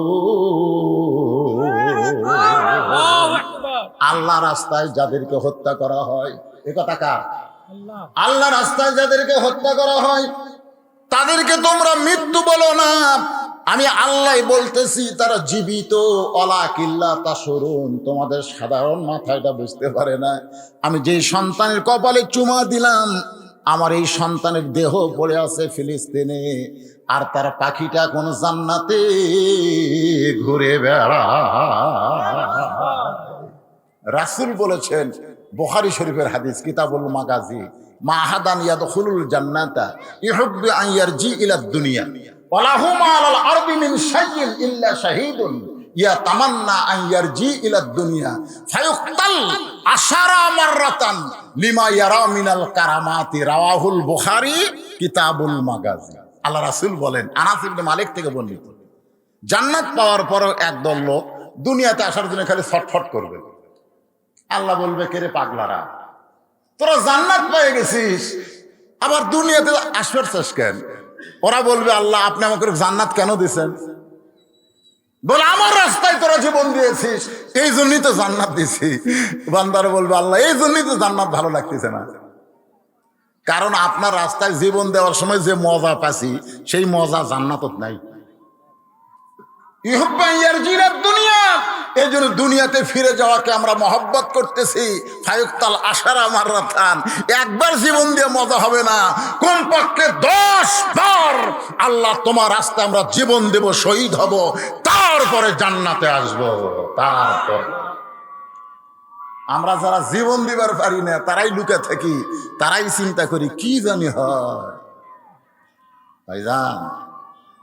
Speaker 1: আল্লাহ রাস্তায় যাদেরকে হত্যা করা হয়, এ কথা কার? আল্লাহ রাস্তায় যাদেরকে হত্যা করা হয় তাদেরকে তোমরা মৃত্যু বলো না, আমি আল্লাহ বলতেছি তারা জীবিত। ওয়ালাকিল্লা তাশউরুন, তোমাদের সাধারণ মাথা এটা বুঝতে পারে না। আমি যেই সন্তানের কপালে চুমা দিলাম, আমার এই সন্তানের দেহ পড়ে আছে ফিলিস্তিনে, আর তার পাখিটা কোন জান্নাতে ঘুরে বেড়ায়। রাসূল বলেছেন, বুখারী শরীফের হাদিস, কিতাবুল মাগাজি, মা আহাদান ইয়াদখুলুল জান্নাতা ইহুব্বু আন ইয়ারজি ইলা দুনিয়া ওয়ালাহু মা আলাল আরদি মিন শাইইন ইল্লা শাহীদুন ইয়াতামান্না আন ইয়ারজি ইলা দুনিয়া ফায়ুকতাল আশারা মাররাতান লিমা ইয়ারা মিনাল কারামাতি। রাওয়াহুল বুখারী কিতাবুল মাগাজি। আল্লাহ রাসূল বলেন, আনাস ইবনে মালিক থেকে বর্ণিত, জান্নাত পাওয়ার পরও একদল লোক দুনিয়াতে আসার জন্য খালি ছটফট করবে। আল্লাহ বলবে, কে রে পাগলারা, তোরা জান্নাত পেয়ে গেছিস, আবার দুনিয়াতে আসবার চাস কেন? ওরা বলবে, আল্লাহ আপনি আমাকে জান্নাত কেন দিছেন? বলে, আমার রাস্তায় তোরা জীবন দিয়েছিস, এই জন্যই তো জান্নাত দিছি। বান্দারা বলবে, আল্লাহ এই জন্যই তো জান্নাত ভালো লাগতেছে না, কারণ আপনার রাস্তায় জীবন দেওয়ার সময় যে মজা পাচ্ছি সেই মজা জান্নাতত নাই। দুনিয়া, এই জন্য দুনিয়াতে ফিরে যাওয়াকে আমরা মহব্বত করতেছি। ফায়ুক্তাল আশারা মাররাতান, একবার জীবন দিয়ে মজা হবে না, কমপক্ষে 10 বার আল্লাহ তোমার রাস্তায় আমরা জীবন দেব, শহীদ হব, তারপরে জান্নাতে আসব। তারপর আমরা যারা জীবন দিবার পারি না তারাই লুকে থাকি, তারাই চিন্তা করি কি জানি হয়। ভাইজান,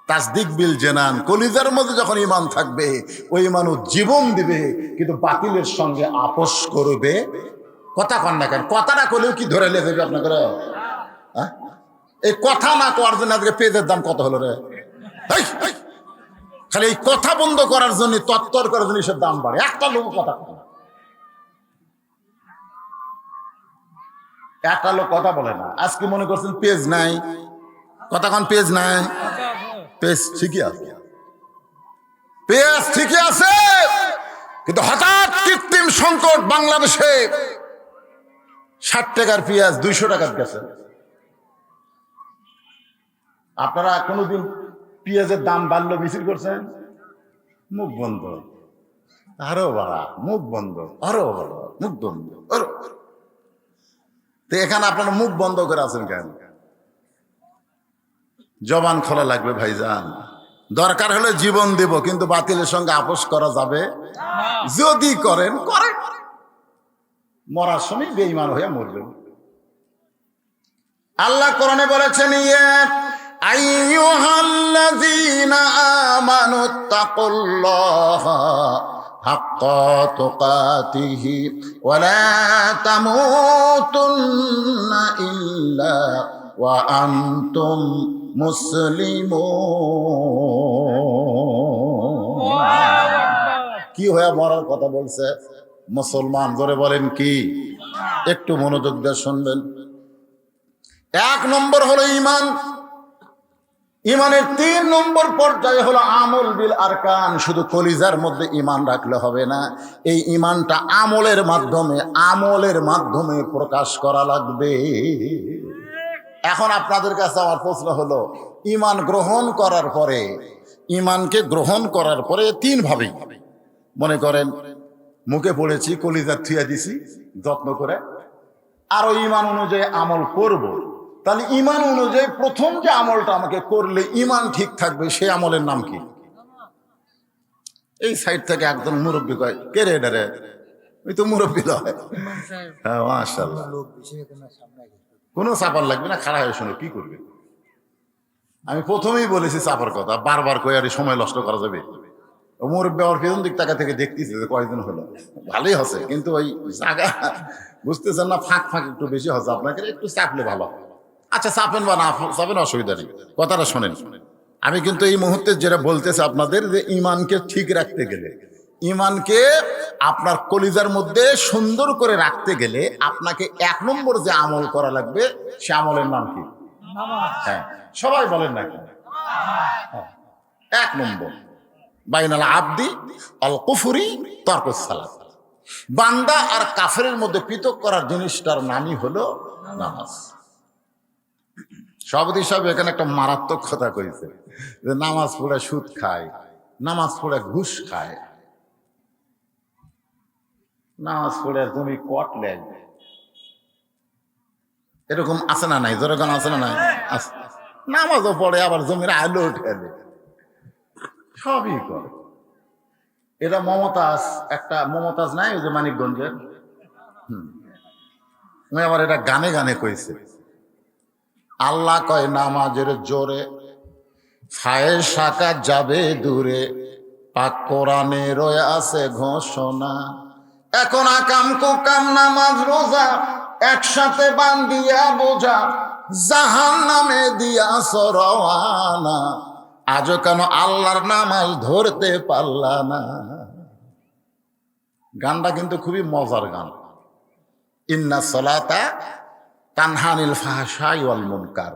Speaker 1: তাসদিক বিল জেনান, কলিজার মধ্যে যখন ঈমান থাকবে ওই মানুষ জীবন দিবে, কিন্তু বাতিলের সঙ্গে আপোষ করবে। কথা কন না কেন? কথাটা কলেও কি ধরে লেগে যাবে আপনাকে? এই কথা না করার জন্য আজকে পেঁয়াজের দাম কত হলো রে? খালি এই কথা বন্ধ করার জন্য, তত্তর করার জন্য সব দাম বাড়ে। একটা লোক কথা বলে না, একটা লোক কথা বলে না। আজকে মনে করছেন পেজ নাই, কথা কন পেজ নাই, পেজ ঠিকই আছে, পেজ ঠিকই আছে, কিন্তু হঠাৎ কৃত্রিম সংকট বাংলাদেশে 60 টাকার পেঁয়াজ 200 টাকার গেছে। আপনারা কোনোদিন পেঁয়াজের দাম বাড়লো মিছিল করছেন? মুখ বন্ধ, আরো বাড়া, মুখ বন্ধ, আরো বাড়া, মুখ বন্ধ, আরো। তো এখানে আপনারা মুখ বন্ধ করে আছেন কেন? জবান খোলা লাগবে ভাইজান। দরকার হলে জীবন দেব, কিন্তু বাতিলের সঙ্গে আপোষ করা যাবে। যদি করেন করেন, মরার সময় বেঈমান হয়ে মরবেন। আল্লাহ কোরআনে বলেছেন, ইয়া আইয়ুহাল্লাযীনা আমানুত্তাকুল্লাহা হাক্কা তুকাতিহি ওয়া লা তামুতুন্না ইল্লা ওয়া আনতুম মুসলিমুন। কি হয়ে মরার কথা বলছে? মুসলমান। জোরে বলেন কি? একটু মনোযোগ দিয়ে শুনবেন। 1 নম্বর হলো ঈমান। ঈমানের 3 নম্বর পর্যায়ে হলো আমল বিল আরকান। শুধু কলিজার মধ্যে ঈমান রাখলে হবে না, এই ঈমানটা আমলের মাধ্যমে প্রকাশ করা লাগবে। এখন আপনাদের কাছে আমার প্রশ্ন হলো, ঈমানকে গ্রহণ করার পরে 3 ভাবে, মনে করেন মুখে পড়েছি, কলিজা থুয়া দিছি যত্ন করে, আরো ঈমান অনুযায়ী আমল করব, তাহলে ঈমান অনুযায়ী প্রথম যে আমলটা আমাকে করলে ঈমান ঠিক থাকবে, সেই আমলের নাম কি? এই সাইড থেকে একজন মুরব্বী কয়, কে রে এটা রে? ওই তো মুরব্বী লয়। হ্যাঁ, মাশাআল্লাহ। কোনো চাপার লাগবে না, খাড়া হয়ে শোনো, কি করবে? আমি প্রথমেই বলেছি চাপার কথা, বারবার কই আর সময় নষ্ট করা যাবে? মুরব্বী আমার পেছন দিক টাকা থেকে দেখতেছে যে কয়দিন হলো, ভালোই হচ্ছে, কিন্তু ওই জায়গা বুঝতেছেন না, ফাঁক ফাঁক একটু বেশি হচ্ছে, আপনাকে একটু চাপলে ভালো। আচ্ছা চাপেন বা না চাপেন, অসুবিধা নেই, কথাটা শোনেন। আমি কিন্তু এই মুহূর্তে যেটা বলতেছি আপনাদের, যে ইমানকে ঠিক রাখতে গেলে, ইমানকে আপনার কলিজার মধ্যে সুন্দর করে রাখতে গেলে আপনাকে 1 নম্বর যে আমল করা লাগবে, সে আমলের নাম কি? হ্যাঁ, সবাই বলেন না কেন? 1 নম্বর, বাইনাল আবদি আল কুফরি তারকুস সালাত। বান্দা আর কাফেরের মধ্যে পৃথক করার জিনিসটার নামই হলো নামাজ। সভাপতি সাহেব এখানে একটা মারাত্মক কথা কইছে, যে নামাজ পড়ে সুদ খায়, নামাজ পড়ে ঘুষ খায়, নামাজ পড়ে জমি কট লেগ, এরকম আছে না নাই? যেরকম আছে না নাই? নামাজও পড়ে, আবার জমির আলো ঠেলে, সবই করে। এটা মমতাজ, একটা মমতাজ নাই ওই যে মানিকগঞ্জের, আবার এটা গানে গানে কইছে, আল্লাহ কয় নামাজের জোরে ফায়েশা কাজ যাবে দূরে, পাক কোরআনে রয়ে আছে ঘোষণা, এখন আকাম কুকাম নামাজ রোজা একসাথে বান্ধিয়া বোঝা, জাহান্নামে দিয়া সরওয়ানা, আজও কেন আল্লাহর নামাজ ধরতে পারলা না। গানটা কিন্তু খুবই মজার গান। ইন্না সলাতা তানহানিল ফাহশাই ওয়াল মুনকার,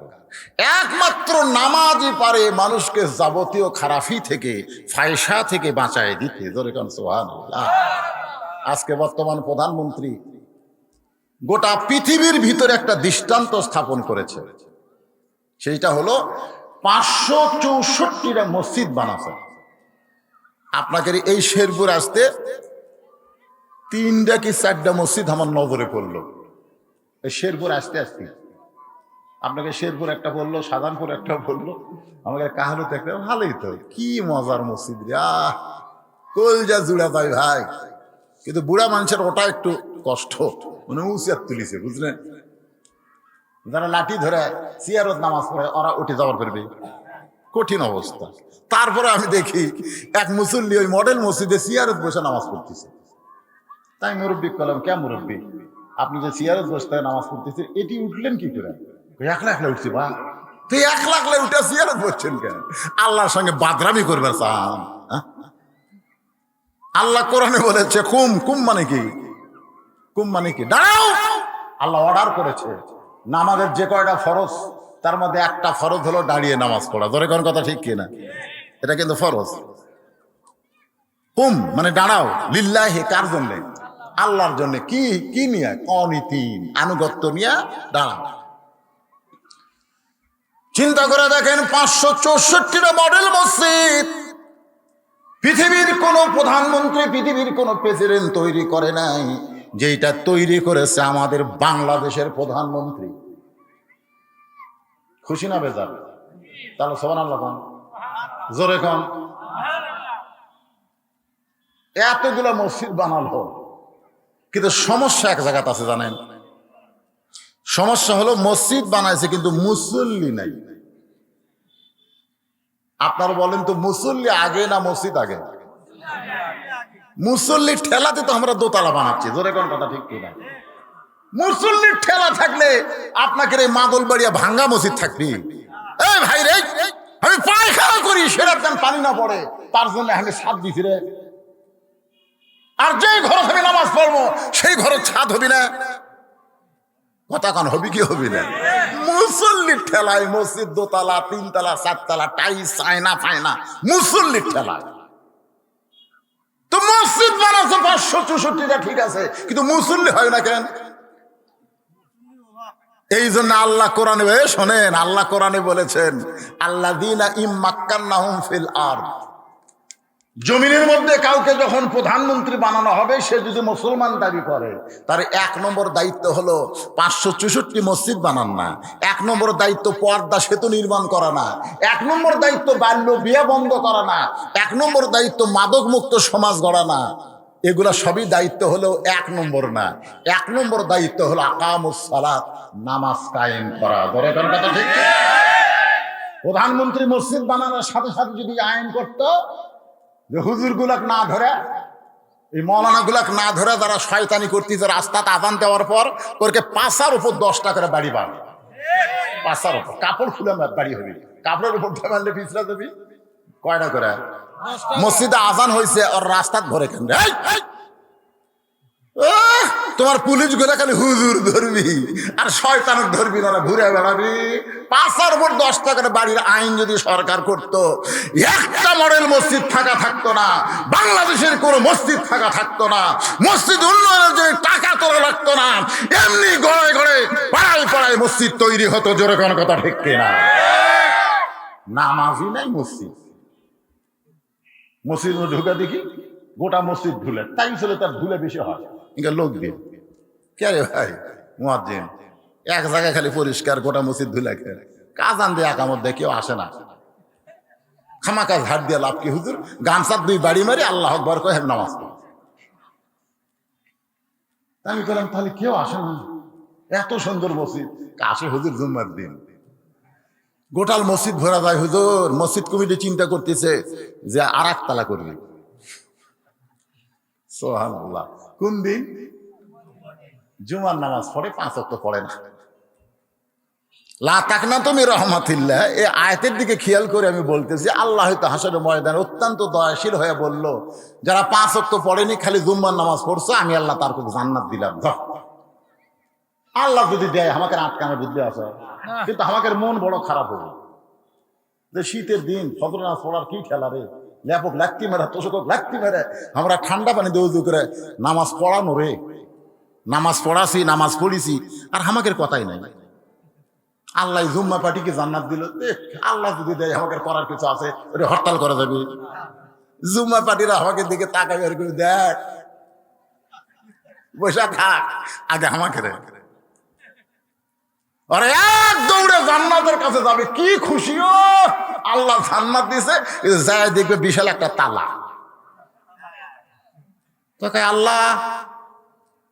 Speaker 1: একমাত্র নামাজই পারে মানুষকে যাবতীয় খারাপি থেকে, ফায়সা থেকে বাঁচায় দিতে। জোরে কান সুবহানাল্লাহ। আজকে বর্তমান প্রধানমন্ত্রী গোটা পৃথিবীর ভিতরে একটা দৃষ্টান্ত স্থাপন করেছে, সেইটা হলো 564টা মসজিদ বানাচ্ছে। আপনাকে এই শেরপুর আসতে 3টা কি 4টা মসজিদ আমার নজরে পড়লো, এই শেরপুর আসতে আসতে। আপনাকে শেরপুর একটা বললো, সাধারণপুর একটা বললো, আমাকে কাহালুতে একটা, ভালোই তো, কি মজার মসজিদ রে, কলজা জুড়া তাই ভাই। কিন্তু বুড়া মানুষের ওটা একটু কষ্ট, মানে উচিত তুলিছে, বুঝলেন? যারা লাঠি ধরে সিয়ারত নামাজ পড়ে ওরা উঠে যাওয়ার পারবে, কঠিন অবস্থা। তারপরে আমি দেখি এক মুসল্লি ওই মডেল মসজিদে সিয়ারত বসে নামাজ পড়তেছে। তাই মুরব্বী কলাম, কে মুরব্বী, আপনি যে সিয়ারত বসতে নামাজ পড়তেছে, এটি উঠলেন কি করে? 1 লাখ উঠছি বা, তুই 1 লাখ উঠে সিয়ারত বসছেন কেন? আল্লাহর সঙ্গে বাদরামি করবে চান? আল্লাহ কোরআনে বলেছে কুম, কুম মানে কি? কুম মানে কি? দাঁড়াও। আল্লাহ অর্ডার করেছে নামাজের যে কয়টা ফরজ, তার মধ্যে একটা ফরজ হলো দাঁড়িয়ে নামাজ পড়া। ধরে কোন কথা ঠিক কিনা? এটা কিন্তু ফরজ। কুম মানে দাঁড়াও, লিল্লাহি, কার জন্য? আল্লাহর জন্য। কি কি নিয়ে? অনীতিন, আনুগত্য নিয়ে দাঁড়াও। চিন্তা করে দেখেন, 564টা মডেল মসজিদ পৃথিবীর কোন প্রধানমন্ত্রী, পৃথিবীর কোন প্রেসিডেন্ট তৈরি করে নাই, যেটা তৈরি করেছে আমাদের বাংলাদেশের প্রধানমন্ত্রী। খুশি না বেজার? তাহলে সুবহানাল্লাহ খান, জোরে খান। এতগুলো মসজিদ বানালো, কিন্তু সমস্যা এক জায়গাতে আছে জানেন? সমস্যা হলো মসজিদ বানাইছে কিন্তু মুসল্লি নাই। আপনারা বলেন তো, মুসল্লি আগে না মসজিদ আগে? মুসল্লির ঠেলাতে তো আমরা দোতলা বানাচ্ছি। জোরে কোন কথা ঠিক কিনা? মুসল্লির ঠেলা থাকলে আপনাকে এই মাদলবাড়িয়া ভাঙ্গা মসজিদ থাকবি। এই ভাই রে, আমি পায়খানা করি, সেটার যেন পানি না পড়ে, তার জন্য আমি ছাদ দিছি রে। আর যেই ঘর আমি নামাজ পড়বো সেই ঘরের ছাদ হবি না? কথা কান হবি কি হবি না? মুসল্লির ঠেলায় মসজিদ দোতলা, 3 তলা, 4 তলা, টাইস, আয়না ফায়না, মুসল্লির ঠেলায়। তো মসজিদ বানাচ্ছে 564টা, ঠিক আছে, কিন্তু মুসল্লি হয় না কেন? এই জন্য আল্লাহ কোরআনে, শোনেন, আল্লাহ কোরআনে বলেছেন, আল্লাযীনা ইম্মাক্কান্নাহুম ফিল আরদ, জমিনের মধ্যে কাউকে যখন প্রধানমন্ত্রী বানানো হবে, সে যদি মুসলমান দাবি করে, তার 1 নম্বর দায়িত্ব হলো 564 মসজিদ বানান না। 1 নম্বর দায়িত্ব পর্দা সেতু নির্মাণ করা না। 1 নম্বর দায়িত্ব বাল্য বিয়ে বন্ধ করা না। 1 নম্বর দায়িত্ব মাদক মুক্ত সমাজ গড়া না। এগুলা সবই দায়িত্ব হলো 1 নম্বর না। 1 নম্বর দায়িত্ব হলো আকামুস সালাত, নামাজ কায়েম করা। ধরে কোন কথা ঠিক? প্রধানমন্ত্রী মসজিদ বানানোর সাথে সাথে যদি আইন করতো, যে হুজুর গুলাক না ধরে, এই মৌলানা গুলাক না ধরে যারা শয়তানি করতেছে রাস্তাতে আজান দেওয়ার পর ওরকে পাশার উপর 10টা করে বাড়ি বাড়ে, পাশার উপর কাপড় খুলে বাড়ি হবি, কাপড়ের উপর মারলে পিছলা যাবি কয়টা করে। মসজিদে আজান হয়েছে ওর রাস্তা ধরে কেন তোমার পুলিশ গুলা খালি হুজুর ধরবি আর শয়তানক ধরবি না, ঘুরে বেড়াবি। পাঁচার উপর 10টা করে বাড়ির আইন যদি সরকার করতো, একটা মডেল মসজিদ ফাঁকা থাকতো না, বাংলাদেশের কোনো মসজিদ ফাঁকা থাকতো না, মসজিদ উন্নয়নের জন্য টাকা তোলা লাগতো না, এমনি গড়ে গড়ে পাড়ায় পাড়ায় মসজিদ তৈরি হতো। জোরে কোনো কথা ঠিক কিনা? নামাজই নাই মসজিদ, মসজিদ ঢুকে দেখি গোটা মসজিদ ধুলে, তাই ছিল তার ধুলে বেশি হয় লোক দিয়ে। কে রে ভাই মুয়াজ্জিন, এক জায়গায় খালি পরিষ্কার, গোটা মসজিদ ধুলে কাজান দিয়ে একামত দেয়, কেউ আসে না, খামাকা ঝাড় দিয়ে লাভ কি হুজুর? গামছার 2 বাড়ি মারি আল্লাহ আকবার কয়ে নামাজ পড়ে। আমি বললাম তাহলে কেউ আসে না, এত সুন্দর মসজিদ, আসে হুজুর জুম্মার দিন। গোটাল মসজিদ ভরা যায় হুজুর। মসজিদ কমিটি চিন্তা করতেছে যে আর একতলা করবে। সুবহানাল্লাহ। কোন দিন? জুমার নামাজ পড়ে, 5 ওয়াক্ত পড়ে না। লা তাকনাতু মির রাহমাতিল্লাহ, এই আয়াতের দিকে খেয়াল করে আমি বলতেছি, আল্লাহ হয়তো হাসরের ময়দানে অত্যন্ত দয়াশীল হয়ে বলল, যারা 5 ওয়াক্ত পড়েনি খালি জুম্মার নামাজ পড়ছো, আমি আল্লাহ তার জান্নাত দিলাম। আল্লাহ যদি দেয় আমাকে আটকানোর বুদ্ধি আছে, কিন্তু আমাকে মন বড় খারাপ হবে যে শীতের দিন ফজর নামাজ পড়ার কি খেলা রে, ল্যাপক লাগতি মেরে তোষক লাগতি মেরে আমরা ঠান্ডা পানি দিয়ে উজু করে নামাজ পড়ানো রে, নামাজ পড়াছি, নামাজ পড়িছি, আর আমাকে কথাই নাই। আল্লাহ জুম্মা পার্টিকে জান্নাত দিল, আল্লাহ যদি দেয় আমাকে করার কিছু আছে, ওটা হরতাল করা যাবে। জুম্মা পার্টিরা আমাকে দিকে তাকাবে আর করে, দেখ বসা থাক, আগে আমাকে রে, আরে এক দৌড়ে জান্নাতের কাছে যাবে, কি খুশিও, আল্লাহ জান্নাত দিছে, যায় দেখবে বিশাল একটা তালা। তোকে আল্লাহ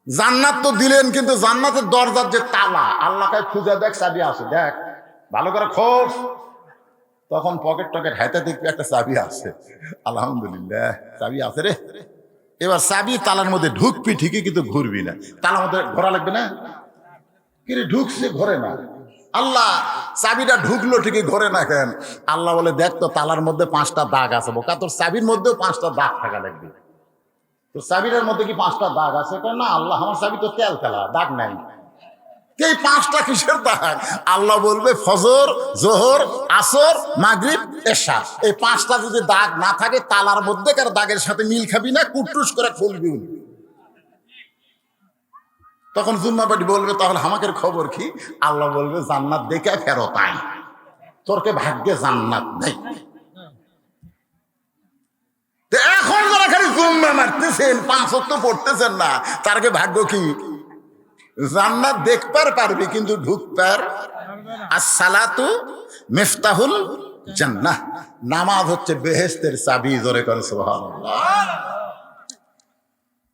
Speaker 1: জান্নাত তো দিলেন, কিন্তু জান্নাতের দরজার যে তালা, আল্লাহকে খুঁজে দেখ চাবি আছে, দেখ ভালো করে খোঁজ। তখন পকেট টকেট হাতে দেখবি একটা চাবি আছে, আলহামদুলিল্লাহ চাবি আছে রে। এবার চাবি তালার মধ্যে ঢুকবি ঠিকই, কিন্তু ঘুরবি না, তালার মধ্যে ঘোরা লাগবে না, কিন্তু ঢুকছে ঘরে না। আল্লাহ চাবিটা ঢুকলো ঠিকই ঘরে না কেন? আল্লাহ বলে দেখ তো তালার মধ্যে 5টা দাগ আছে, বোকা তোর চাবির মধ্যেও 5টা দাগ থাকা লাগবে। তোর চাবিটার মধ্যে কি 5টা দাগ আছে? না আল্লাহ আমার চাবি তো তেল তেলা, দাগ নাই। এই 5টা কিসের দাগ? আল্লাহ বলবে ফজর, জোহর, আসর, মাগরিব, এশা, এই 5টা যদি দাগ না থাকে তালার মধ্যে কার দাগের সাথে মিল খাবি না, কুটুস করে খুলবি। তখন জুম্মা পার্টি বলবে তাহলে আমাকে খবর কি? আল্লাহ বলবে জান্নাত দেখে ফেরত আয়, তোরকে ভাগ্যে জান্নাত নেই। এখন যারা খালি জুম্মা মারতেছেন, 5 ওয়াক্ত পড়তেছেন না, তারকে ভাগ্য কি? জান্নাত দেখবার পারবি কিন্তু ঢুকবার। আসসালাতু মিফতাহুল জান্নাহ, নামাজ হচ্ছে বেহেশতের চাবি। জোরে করে সুবহানাল্লাহ।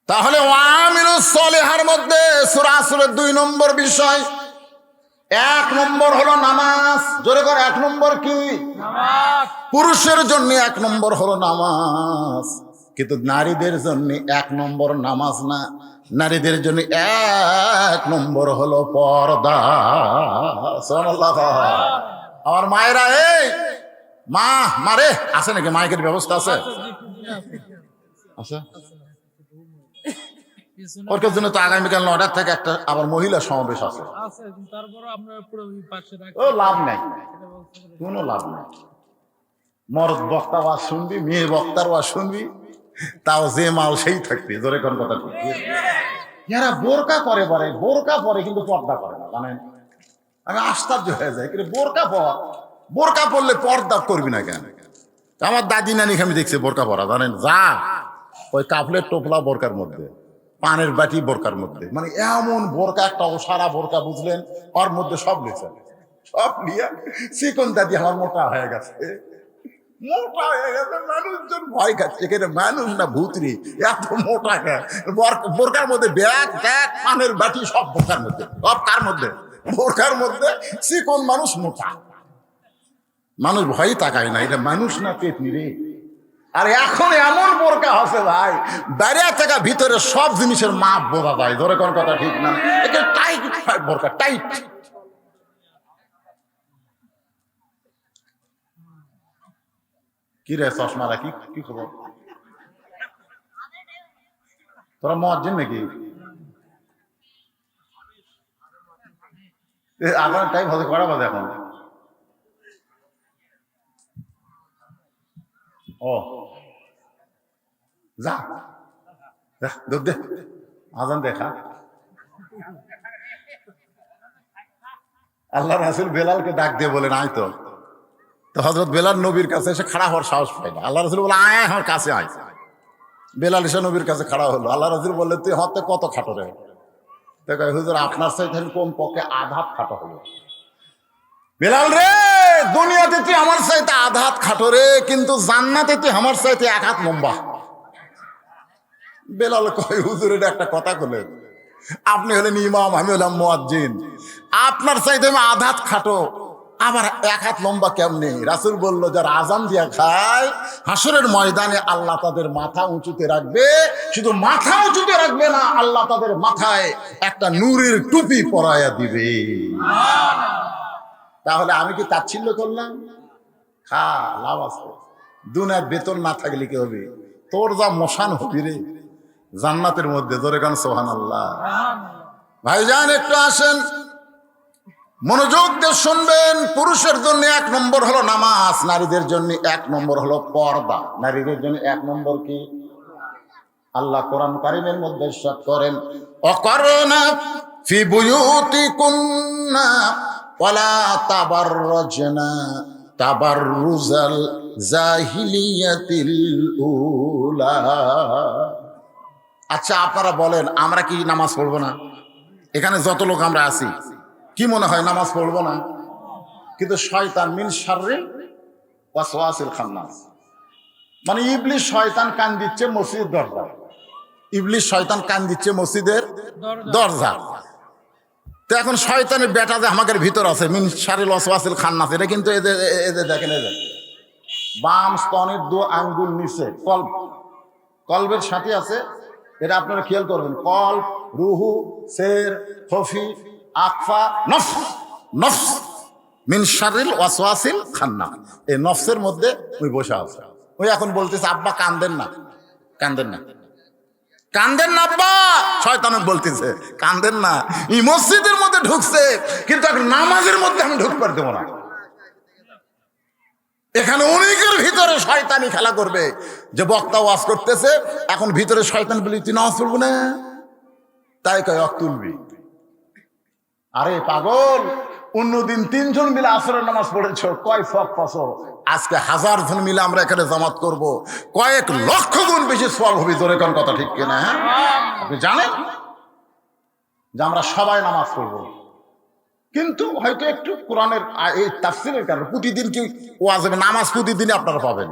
Speaker 1: তাহলে ওয়ামিলুস সলিহার মধ্যে সূরা আসরের 2 নম্বর বিষয়, 1 নম্বর হলো নামাজ। জোরে করে 1 নম্বর কি? নামাজ। পুরুষের জন্য 1 নম্বর হলো নামাজ, কিন্তু নারীদের জন্য 1 নম্বর নামাজ না, নারীদের জন্য 1 নম্বর হলো পর্দা। সুবহানাল্লাহ। আমার মায়েরা, এই মা মারে আছে নাকি? মাইকের ব্যবস্থা আছে? আচ্ছা, ওর জন্য তো আগামীকাল 9টা থেকে একটা আবার মহিলা সমাবেশ আছে। ও লাভ নাই, কোনো লাভ নাই। মর্দ বক্তা ওয়াজ শুনবি, মেয়ে বক্তার ওয়াজ শুনবি, তাও যে মাল সেই থাকবে। জোরে কোন কথা ঠিক? এরা বোরকা পরে পরে, বোরকা পরে কিন্তু পর্দা করে না, জানেন? আমি আশ্চর্য হয়ে যাই, কিন্তু বোরকা পর, বোরকা পরলে পর্দা করবি না কেন? আমার দাদি নানি আমি দেখছি বোরকা পরা, জানেন? যা ওই কাপড়ের টোপলা বোরকার মধ্যে, পানের বাটি বোরকার মধ্যে, মানে এমন বোরকা, একটা সারা বোরকা, বুঝলেন? ওর মধ্যে সব লেছে, সব নিয়ে চিকন দাদি আমার মোটা হয়ে গেছে, মোটা হয়ে গেছে। মানুষজন ভয় খাচ্ছে, এখানে মানুষ না ভূতরি, এত মোটা বোরকার মধ্যে ব্যাগ ট্যাগ পানের বাটি সব বোরকার মধ্যে, সব কার মধ্যে? বোরকার মধ্যে। চিকন মানুষ মোটা, মানুষ ভয় তাকায় না, এটা মানুষ না পেতনি রে। আর এখন এমন বোরকা আছে ভাই, বাইরে থেকে ভিতরে সব জিনিসের মাপ বোঝা যায়। ধরে কোন কথা ঠিক না, টাইট বোরকা, টাইট। কি রে চশমা রাখি, কি খবর? তোরা মুয়াজ্জিন নাকি? আগার টাইম হতে করা বাজে এখন। ও যা দে আজান দেখা। আল্লাহ রাসূল বেলালকে ডাক দিয়ে বলেন আয়। তো হযরত বেলাল নবীর কাছে এসে খাড়া হওয়ার সাহস পায় না। আল্লাহ রাসূল বলে আয় আমার কাছে আয়। বেলাল এসে নবীর কাছে খাড়া হলো। আল্লাহ রাসূল বললেন তুই হতে কত খাটো রে? তো কয় হুজুর আপনার চাইতে কম পক্ষে আধা খাটো হলো। বেলাল রে, দুনিয়াতে তুই আমার চাইতে আধা হাত খাটো রে, কিন্তু জান্নাতে তুই আমার চাইতে এক হাত লম্বা। বেলাল কয় হুজুর এটা একটা কথা বলেন, আপনি হলেন ইমাম, আমি হলাম মুয়াজ্জিন, আপনার চাইতে আমি আধা হাত খাটো, আবার এক হাত লম্বা কেমনে? রাসূল বলল যারা আজান দিয়া খায় হাসরের ময়দানে আল্লাহ তাদের মাথা উঁচুতে রাখবে। শুধু মাথা উঁচুতে রাখবে না, আল্লাহ তাদের মাথায় একটা নূরের টুপি পরাইয়া দিবে। তাহলে আমি কি তাচ্ছিল্য করলাম? লাভ আছে। দুনিয়ার বেতন না থাকলে কি হবে? তোর যা মশান হবি রে জান্নাতের মধ্যে। জোরে গান সুবহানাল্লাহ। ভাইজান একটু আসেন, মনোযোগ দিয়ে শুনবেন। পুরুষের জন্য 1 নম্বর হলো নামাজ, নারীদের জন্য 1 নম্বর হলো পর্দা। নারীদের জন্য 1 নম্বর কি? আল্লাহ কোরআন কারীমের মধ্যে ইরশাদ করেন অকরনা ফি বুয়ুতিকুন্না ওয়ালা তাবাররাজনা তাবাররুজাল জাহিলিয়াতিল উলা। আচ্ছা আপনারা বলেন আমরা কি নামাজ পড়বো না? এখানে যত লোক আমরা আছি কি মনে হয় নামাজ পড়বো না? কিন্তু শয়তান মিন শাররি ওয়াসওয়াসিল খান্নাস, মানে ইবলিস শয়তান কান দিচ্ছে মসজিদের দরজা। ইবলিস শয়তান কান দিচ্ছে মসজিদের দরজা। তো এখন শয়তানের বেটা যে আমাদের ভিতর আছে মিন শাররিল ওয়াসওয়াসিল খান্নাস, এটা কিন্তু এদের দেখেন, এদের বাম স্তনের 2 আঙ্গুল নিচে কলবের সাথে আছে। এটা আপনারা খেয়াল করবেন। কলব, রুহু, সের, খফি, আকফা, নফস। নফস মিন শাররিল ওয়াসওয়াসিল খান্নাস, এই নফসের মধ্যে ওই বসে আছে। ওই এখন বলতেছে আব্বা কান্দেন না, কান্দেন না, কান্দেন না আব্বা। শয়তান বলতেছে কান্দেন না। এই মসজিদের মধ্যে ঢুকছে, কিন্তু এখন নামাজের মধ্যে আমি ঢুকতে পারতে না। এখানে অনেকের ভিতরে শয়তানি খেলা করবে, যে বক্তা ওয়াজ করতেছে এখন ভিতরে শয়তান বলি তুই নামাজ পড়বো না, তাই কয় তুলবি। আরে পাগল, অন্যদিন 3 জন মিলে আসরের নামাজ পড়েছ, কয় সওয়াব পাছো? আজকে 1000 জন মিলে আমরা এখানে জামাত করব, কয়েক লক্ষ গুণ বেশি সওয়াব হবে। জোরে কোন কথা ঠিক কিনা? আপনি জানেন যে আমরা সবাই নামাজ পড়ব, কিন্তু হয়তো একটু কোরআনের এই তাফসীরের কারণে প্রতিদিন কি ওয়াজ হবে? নামাজ প্রতিদিনই আপনারা পাবেন,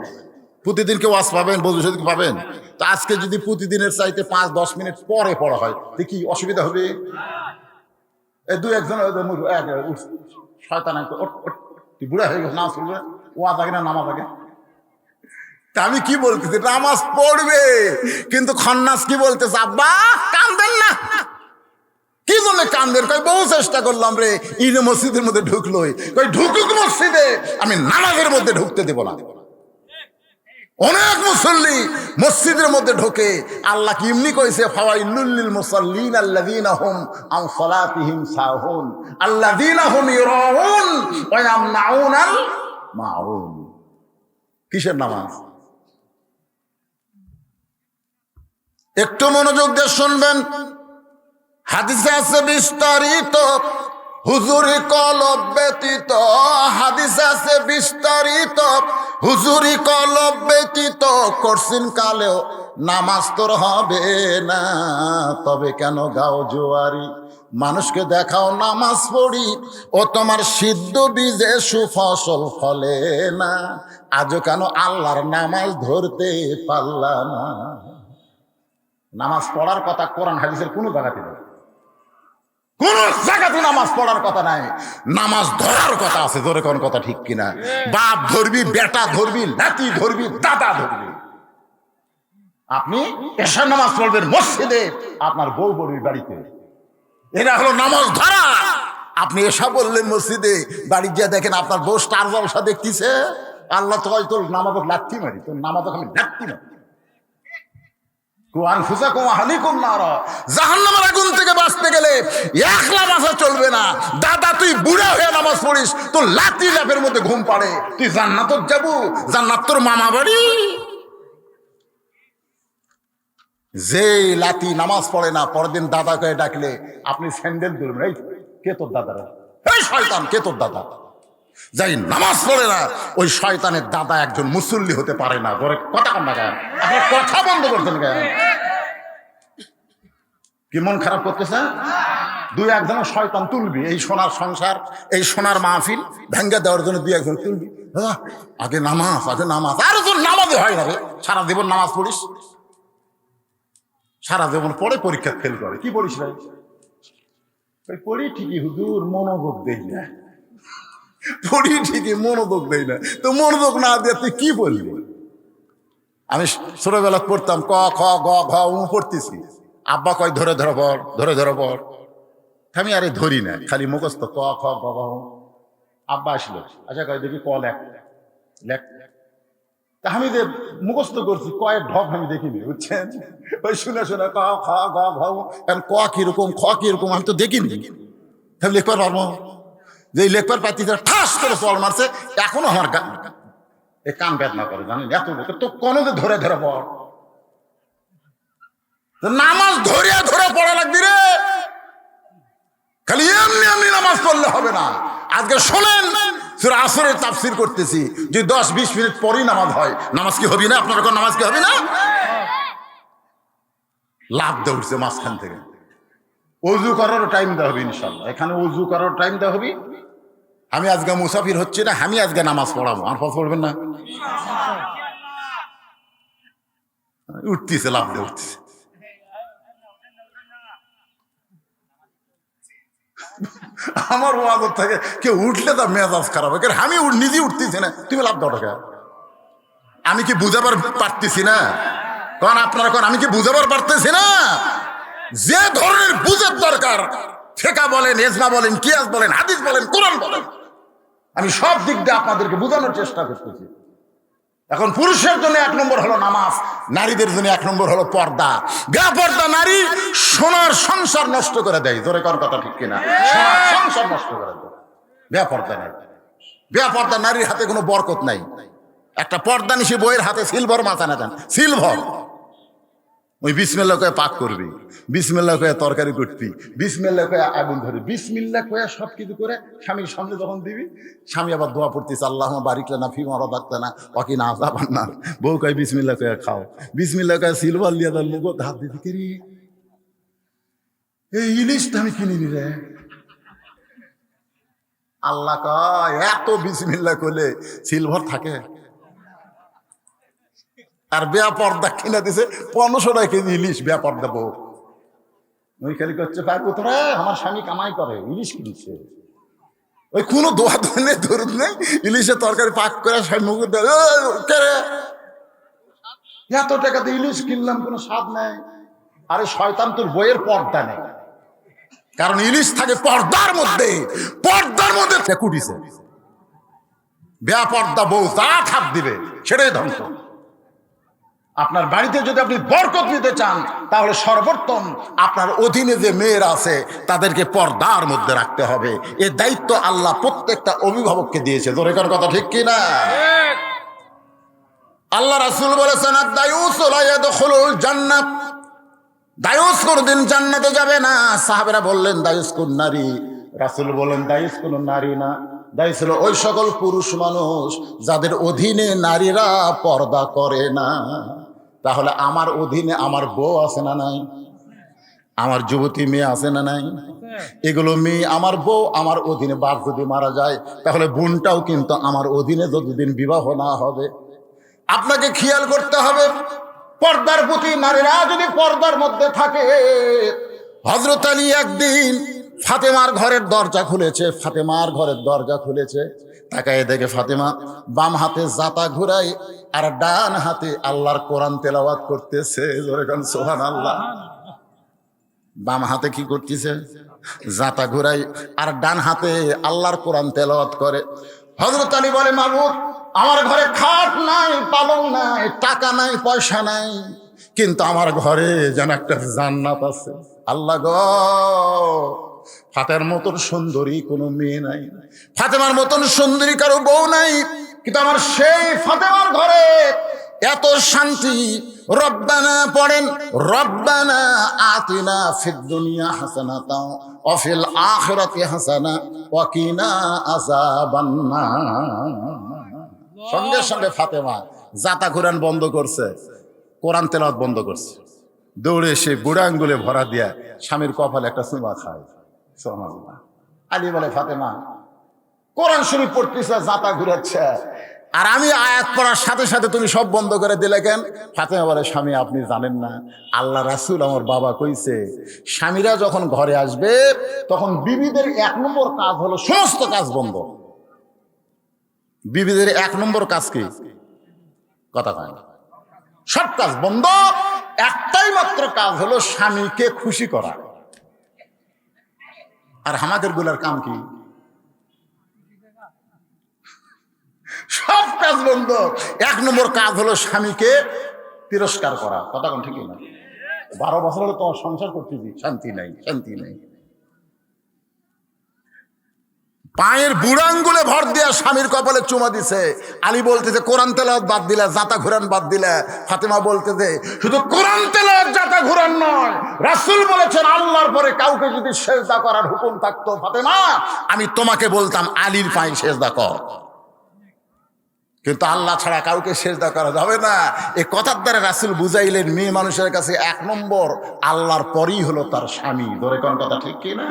Speaker 1: প্রতিদিন কি ওয়াজ পাবেন, বজুসদ পাবেন। তো আজকে যদি প্রতিদিনের চাইতে 5-10 মিনিট পরে পড়া হয় তো কি অসুবিধা হবে? এই 2-1 জন শয়তান তুই বুড়া হয়ে গেছে, নামাজ পড়বে, ওয়াজ আগে না নামাজ আগে? তা আমি কি বলতেছি, নামাজ পড়বে, কিন্তু খন্নাস কি বলতেছে আব্বা কান্দেন না। কি জন্য কান্দের? কই বহু চেষ্টা করলাম রে, ইনে মসজিদের মধ্যে ঢুকলোই, কই ঢুকুক মসজিদে, আমি নামাজের মধ্যে ঢুকতে দেব না। অনেক মুসল্লি মসজিদের মধ্যে ঢোকে, আল্লাহ কি এমনি কইছে ফাওয়াইলুল লিল মুসাল্লিন আল্লাযীনা হুম আন সালাতিহিম সাহুন আল্লাযীনা হুম ইরাউন ওয়া ইয়ামনাউনাল মাউন। কিসের নামাজ? একটু মনোযোগ দিয়ে শুনবেন। হাদিসে আছে বিস্তারিত, হুজুরি কলব ব্যতীত। হাদিসে আছে বিস্তারিত, হুজুরি কলব ব্যতীত করছিন কালেও নামাজ তোর হবে না। তবে কেন গাও জোয়ারি, মানুষকে দেখাও নামাজ পড়ি, ও তোমার সিদ্ধ বীজে সুফসল ফলে না। আজও কেন আল্লাহর নামাজ ধরতে পারলা না? নামাজ পড়ার কথা কোরআন হাদিসের কোনো জায়গাতে নেই, কোন জায়গাতে নামাজ পড়ার কথা নাই, নামাজ ধরার কথা আছে। ধরে কোন কথা ঠিক কিনা? বাপ ধরবি, বেটা ধরবি, নাতি ধরবি, দাদা ধরবি, আপনি এশার নামাজ পড়বেন মসজিদে, আপনার বউ বউর বাড়িতে। এরা হলো নামাজ ধরা। আপনি এসা বললেন মসজিদে, বাড়ি গিয়ে দেখেন আপনার বউ স্টার জলসা দেখতেছে। আল্লাহ তো তোর নামাজক লাথি মারি, তোর নামাজক আমি লাথি মারি। জাহান্নামের আগুন থেকে বাঁচতে গেলে একলা বাঁচা চলবে না। দাদা তুই বুড়া হয়ে নামাজ পড়িস, তোর লাথি লাফের মধ্যে ঘুম পাড়ে, তুই জান্নাত যাবো? জান্নাত তোর মামা বাড়ি। যে লাতি নামাজ পড়ে না, পরের দিন দাদাকে ডাকলে আপনি স্যান্ডেল তুলবেন, এই কে তোর দাদারা, এই শয়তান কে তোর দাদা? যাই নামাজ পড়ে না, ওই শয়তানের দাদা একজন মুসল্লি হতে পারে না। ঘরে কথা কন না কেন? আপনি কথা বন্ধ করছেন কেন? কি মন খারাপ করতেছে? দুই একজন শয়তান তুলবি, এই সোনার সংসার, এই সোনার মাহফিল ভেঙ্গে দেওয়ার জন্য দুই একজন তুলবি। আগে নামাজ, আগে নামাজ। আর তোর নামাজে হয় না রে, সারা জীবন নামাজ পড়িস, সারা জীবন পড়ে পরীক্ষা ফেল করে। কি পড়িস ভাই? পড়ি ঠিকই হুজুর, মনোযোগ দেই না। পড়ি ঠিকই, মনোযোগ দেই না। তো মনোযোগ না দিয়ে তুই কি বলবি? আমি ছোটবেলা পড়তাম ক খ গ ঘ পড়তেছি, আব্বা কয় ধরে ধরে পড়, ধরে ধরে পড়। আমি আরে ধরি না, খালি মুখস্থ ক খ গ ঘ। আব্বা আসলো, আচ্ছা কয় দেখি ক লেখ লেখ। তা আমি যে মুখস্থ করছি, কয়েক ঢপ আমি দেখিনি, বুঝছেন? ওই শুনে শুনে ক খ গ ঘ, ক কিরকম খ কিরকম আমি তো দেখিনি। আমি লেখবার পারবো? যে লেখবার পাতি ঠাস করে চল মারছে, এখনো আমার কান বেদনা করে, জানেন? এত তো কোনো যে ধরে ধরে পড়, নামাজ ধরে ধরে পড়া লাগবি রে। খালি এমনি এমনি নামাজ পড়লে হবে না। আজকে শোনেন, সূরা আসরের তাফসীর করতেছি, যে 10-20 মিনিট পরেই নামাজ হয়, নামাজ কি হবে না? আপনার কোন নামাজ কি হবে না? লাভ দৌড়ছে মাঝখান থেকে। ওযু করার টাইম দেওয়া হবে ইনশাল্লাহ, এখানে ওযু করার টাইম দেওয়া হবে। আমি আজকে মুসাফির হচ্ছি না, আমি আজকে নামাজ পড়াবো, আর পড়বেন না? উঠতেছে, লাভ দিয়ে উঠতেছে। আমার ওয়াদত থাকে কেউ উঠলে তার মেজাজ খারাপ হয়, আমি নিজে উঠতেছি না, তুমি লাভ দাও টাকা। আমি কি বুঝাবার পারতেছি না? কারণ আপনারা কোন আমি কি বুঝাবার পারতেছি না? যে ধরনের বুঝার দরকার, ফিকহ বলেন, ইজমা বলেন, কিয়াস বলেন, হাদিস বলেন, কোরআন বলেন, আমি সব দিক দিয়ে আপনাদেরকে বোঝানোর চেষ্টা করতেছি। এখন পুরুষের জন্য 1 নম্বর হলো নামাজ, নারীদের জন্য 1 নম্বর হলো পর্দা। বেপর্দা নারী সোনার সংসার নষ্ট করে দেয়। জোরে কোন কথা ঠিক কিনা? সোনার সংসার নষ্ট করে দেয় বেপর্দা নারী। বেপর্দা নারীর হাতে কোনো বরকত নাই। একটা পর্দা নিশি বইয়ের হাতে সিলভার মাথা না দেন, সিলভার। ওই বিসমিল্লাহ কয়ে পাক করবি, বিসমিল্লাহ কয়ে তরকারি করবি, বিসমিল্লাহ কয়ে আগুন ধরবি, বিসমিল্লাহ কয়ে সব কিছু করে স্বামীর সামনে যখন দিবি, স্বামী আবার দোয়া পড়তেছে, আল্লাহুম্মা বারিক লানা ফিমা রাযাকতানা ওয়া কিনা আযাবান নার। বউ কয় বিসমিল্লাহ কয়ে খাও, বিসমিল্লাহ কয়ে সিলভার লিয়া দাও, লোক হাত দিতে কি রে, এই ইলিশটা আমি কিনিনি রে। আল্লাহ কয় এত বিসমিল্লাহ করলে সিলভার থাকে? আর বেপর্দা কিনা দিছে 1500 টাকা কেজি ইলিশ। বেপর্দা বউ ওই খালি করছে, পারবো তোরা, আমার স্বামী কামাই করে, ইলিশ কিনছে। ওই কোনো দোয়া নেই, দরুদ নেই, ইলিশের তরকারি পাক করে মুখে এত টাকাতে ইলিশ কিনলাম, কোনো স্বাদ নেই। আরে শয়তান, তোর বইয়ের পর্দা নেই, কারণ ইলিশ থাকে পর্দার মধ্যে। পর্দার মধ্যে কুটিছে বেপর্দা বউ, যা খাপ দিবে সেটাই ধ্বংস। আপনার বাড়িতে যদি আপনি বরকত নিতে চান, তাহলে সর্বোত্তম আপনার অধীনে যে মেয়েরা আছে তাদেরকে পর্দার মধ্যে রাখতে হবে। এই দায়িত্ব আল্লাহ প্রত্যেকটা অভিভাবককে দিয়েছে। জোরে কার কথা ঠিক কিনা? আল্লাহ রাসূল বলেছেন, আদ-দায়ুস লা ইয়াদখুলুল জান্নাত, দায়ুস কোনদিন জান্নাতে যাবে না। সাহাবেরা বললেন, দায়ুস কোন নারী? রাসূল বলেন, দায়ুস কোন নারী না, দায়ুস হলো ওই সকল পুরুষ মানুষ যাদের অধীনে নারীরা পর্দা করে না। তাহলে আমার অধীনে আমার বউ আছে না নাই? আমার যুবতী মেয়ে আছে না নাই? এগুলো মেয়ে আমার বউ, আমার অধীনে। বাপ যদি মারা যায়, তাহলে বোনটাও কিন্তু আমার অধীনে যতদিন বিবাহ না হবে। আপনাকে খেয়াল করতে হবে পর্দার প্রতি। নারীরা যদি পর্দার মধ্যে থাকে, হযরত আলী একদিন ফাতেমার ঘরের দরজা খুলেছে, ফাতেমার ঘরের দরজা খুলেছে, তাকায় দেখে ফাতেমা বাম হাতে জাতা ঘুরায় আর ডান হাতে আল্লাহর কোরআন তেলাওয়াত করতেছে, জোরে কোন সুবহানাল্লাহ। বাম হাতে কি করতেছে? জাতা ঘুরাই, আর ডান হাতে আল্লাহর কোরআন তেলাওয়াত করে। হযরত আলী বলে, মাবুদ, আমার ঘরে খাট নাই, পালং নাই, টাকা নাই, পয়সা নাই, কিন্তু আমার ঘরে যেন একটা জান্নাত আছে। আল্লাহ গো, ফাতেমার মতন সুন্দরী কোনো মেয়ে নাই, ফাতেমার মতন সুন্দরী কারো বউ নাই, কিন্তু আমার সেই ফাতেমার ঘরে এত শান্তি। রব্বানা পড়েন, রব্বানা আতিনা ফিদ দুনিয়া হাসানাতাও ওয়া ফিল আখিরাতি হাসানা ওয়া কিনা আযাবান্নার। সঙ্গে সঙ্গে ফাতেমা জাতা কোরআন বন্ধ করছে, কোরআন তেলাওয়াত বন্ধ করছে, দৌড়ে এসে বুড়া আঙ্গুলে ভরা দিয়া স্বামীর কপালে একটা চুমা খায়। সুবহানাল্লাহ। আলী বলে, ফাতেমা কোরআন শরীফ পড়তেছে, জাতা ঘুরাচ্ছে, আর আমি আয়াত পড়ার সাথে সাথে তুমি সব বন্ধ করে দিলে কেন? ফাতেমা বলে, স্বামী আপনি জানেন না, আল্লাহ রাসূল আমার বাবা কইছে, স্বামীরা যখন ঘরে আসবে তখন বিবিদের 1 নম্বর কাজ হলো সমস্ত কাজ বন্ধ। বিবিদের 1 নম্বর কাজ কি? কথা কয় না, সব কাজ বন্ধ, একটাই মাত্র কাজ হলো স্বামীকে খুশি করা। আর আমাদের গুলার কাম কি? সব কাজ বন্ধ, 1 নম্বর কাজ হলো স্বামীকে তিরস্কার করা। কথা কোন ঠিকই না? 12 বছর হলো তোমার সংসার করতেছি, শান্তি নাই, শান্তি নাই। পায়ের বুড়া আঙ্গুলে ভর দিয়া স্বামীর কপালে চুমা দিছে। আলী বলতেছে, কোরআন তেলাওয়াত বাদ দিলে, জাতা ঘুরান বাদ দিলে। ফাতেমা বলতেছে, শুধু কোরআন তেলাওয়াত জাতা ঘুরান নয়, রাসূল বলেছেন আল্লাহর পরে কাউকে যদি সেজদা করার হুকুম থাকতো, ফাতেমা আমি তোমাকে বলতাম আলীর পায়ে সেজদা কর, কিন্তু আল্লাহ ছাড়া কাউকে সেজদা করা যাবে না। এই কথার দ্বারা রাসূল বুঝাইলেন, মেয়ে মানুষের কাছে 1 নম্বর আল্লাহর পরই হলো তার স্বামী। ধরে কোন কথা ঠিক কি না?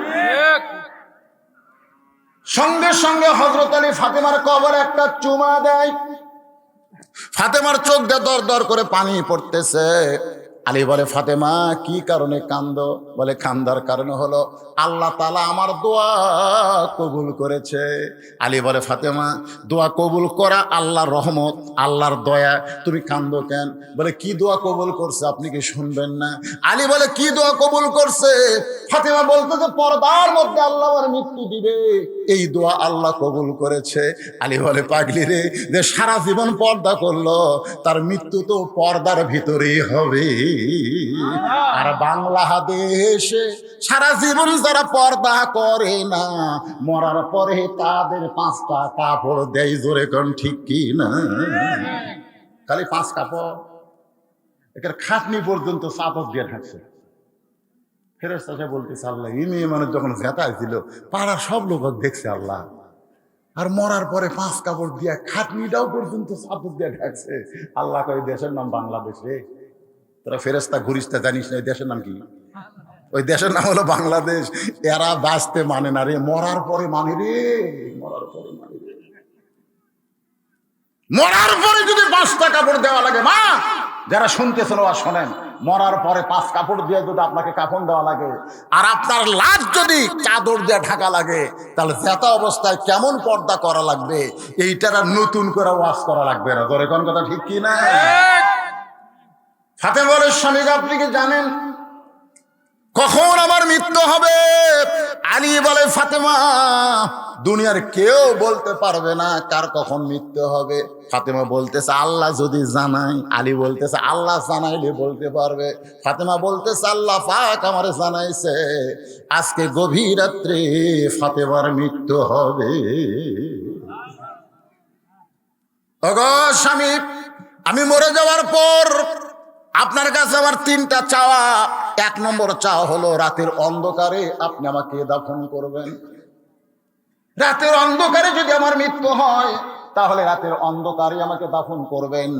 Speaker 1: সঙ্গে সঙ্গে হযরত আলী ফাতেমার কবরে একটা চুমা দেয়। ফাতেমার চোখ দিয়ে দর দর করে পানি পড়তেছে। আলী বলে, ফাতেমা কি কারণে কান্দো? বলে, কান্দার কারণ হলো আল্লাহ তাআলা আমার দোয়া কবুল করেছে। আলী বলে, ফাতেমা দোয়া কবুল করা আল্লাহর রহমত, আল্লাহর দয়া, তুমি কান্দো কেন? বলে, কি দোয়া কবুল করছে আপনি কি শুনবেন না? আলী বলে, কি দোয়া কবুল করছে? ফাতেমা বলতে যে পর্দার মধ্যে আল্লাহ আমার মৃত্যু দিবে, এই দোয়া আল্লাহ কবুল করেছে। আলী বলে, পাগলি রে, যে সারা জীবন পর্দা করলো তার মৃত্যু তো পর্দার ভিতরেই হবে। আর বাংলাদেশে সারা জীবন যারা পর্দা করে না, মরার পরে তাদের 5টা কাপড় দেয়। জোরে কোন ঠিক কি না? খালি 5 কাপড়, এটার খাটনি পর্যন্ত চাদর দিয়ে ঢাকছে। ফেরেশতা এসে বলতেছে, আল্লাহ এই মেয়ে মানুষ যখন জেতায় ছিল পাড়ার সব লোক দেখছে আল্লাহ, আর মরার পরে 5 কাপড় দিয়া খাটনিটাও পর্যন্ত চাদর দিয়ে ঢাকছে। আল্লাহ কয়, দেশের নাম বাংলাদেশ রে, তোরা ফেরেশতা ঘুরিস্তা জানিস না এই দেশের নাম কি? ওই দেশের নাম হলো বাংলাদেশ। এরা বাঁচতে মানে না রে, মরার পরে মানে রে, মরার পরে মানে রে। মরার পরে যদি 5টা কাপড় দেওয়া লাগে, মা যারা শুনতেছেন আর শোনেন, মরার পরে 5 কাপড় দিয়ে যদি আপনাকে কাফন দেওয়া লাগে, আর আপনার লাশ যদি চাদর দিয়ে ঢাকা লাগে, তাহলে জেতা অবস্থায় কেমন পর্দা করা লাগবে, এইটার নতুন করে ওয়াজ করা লাগবে না। তোর কোন কথা ঠিক কি না? ফাতেমা বলে, স্বামী আপনি কি জানেন কখন আমার মৃত্যু হবে? আলী বলে, ফাতেমা দুনিয়ার কেউ বলতে পারবে না কার কখন মৃত্যু হবে। ফাতেমা বলতেছে, আল্লাহ যদি জানাই। আলী বলতেছে, আল্লাহ জানাইলে বলতে পারবে। ফাতেমা বলতেছে, আল্লাহ পাক আমারে জানাইছে আজকে গভীর রাত্রে ফাতেমার মৃত্যু হবে। ওগো স্বামী, আমি মরে যাওয়ার পর আপনার কাছে আমার 3টা চাওয়া। 1 নম্বর চাওয়া হলো রাতের অন্ধকারে আপনি আমাকে দাফন করবেন। রাতের অন্ধকারে যদি আমার মৃত্যু হয়, তাহলে রাতের অন্ধকারে আমাকে দাফন করবেন,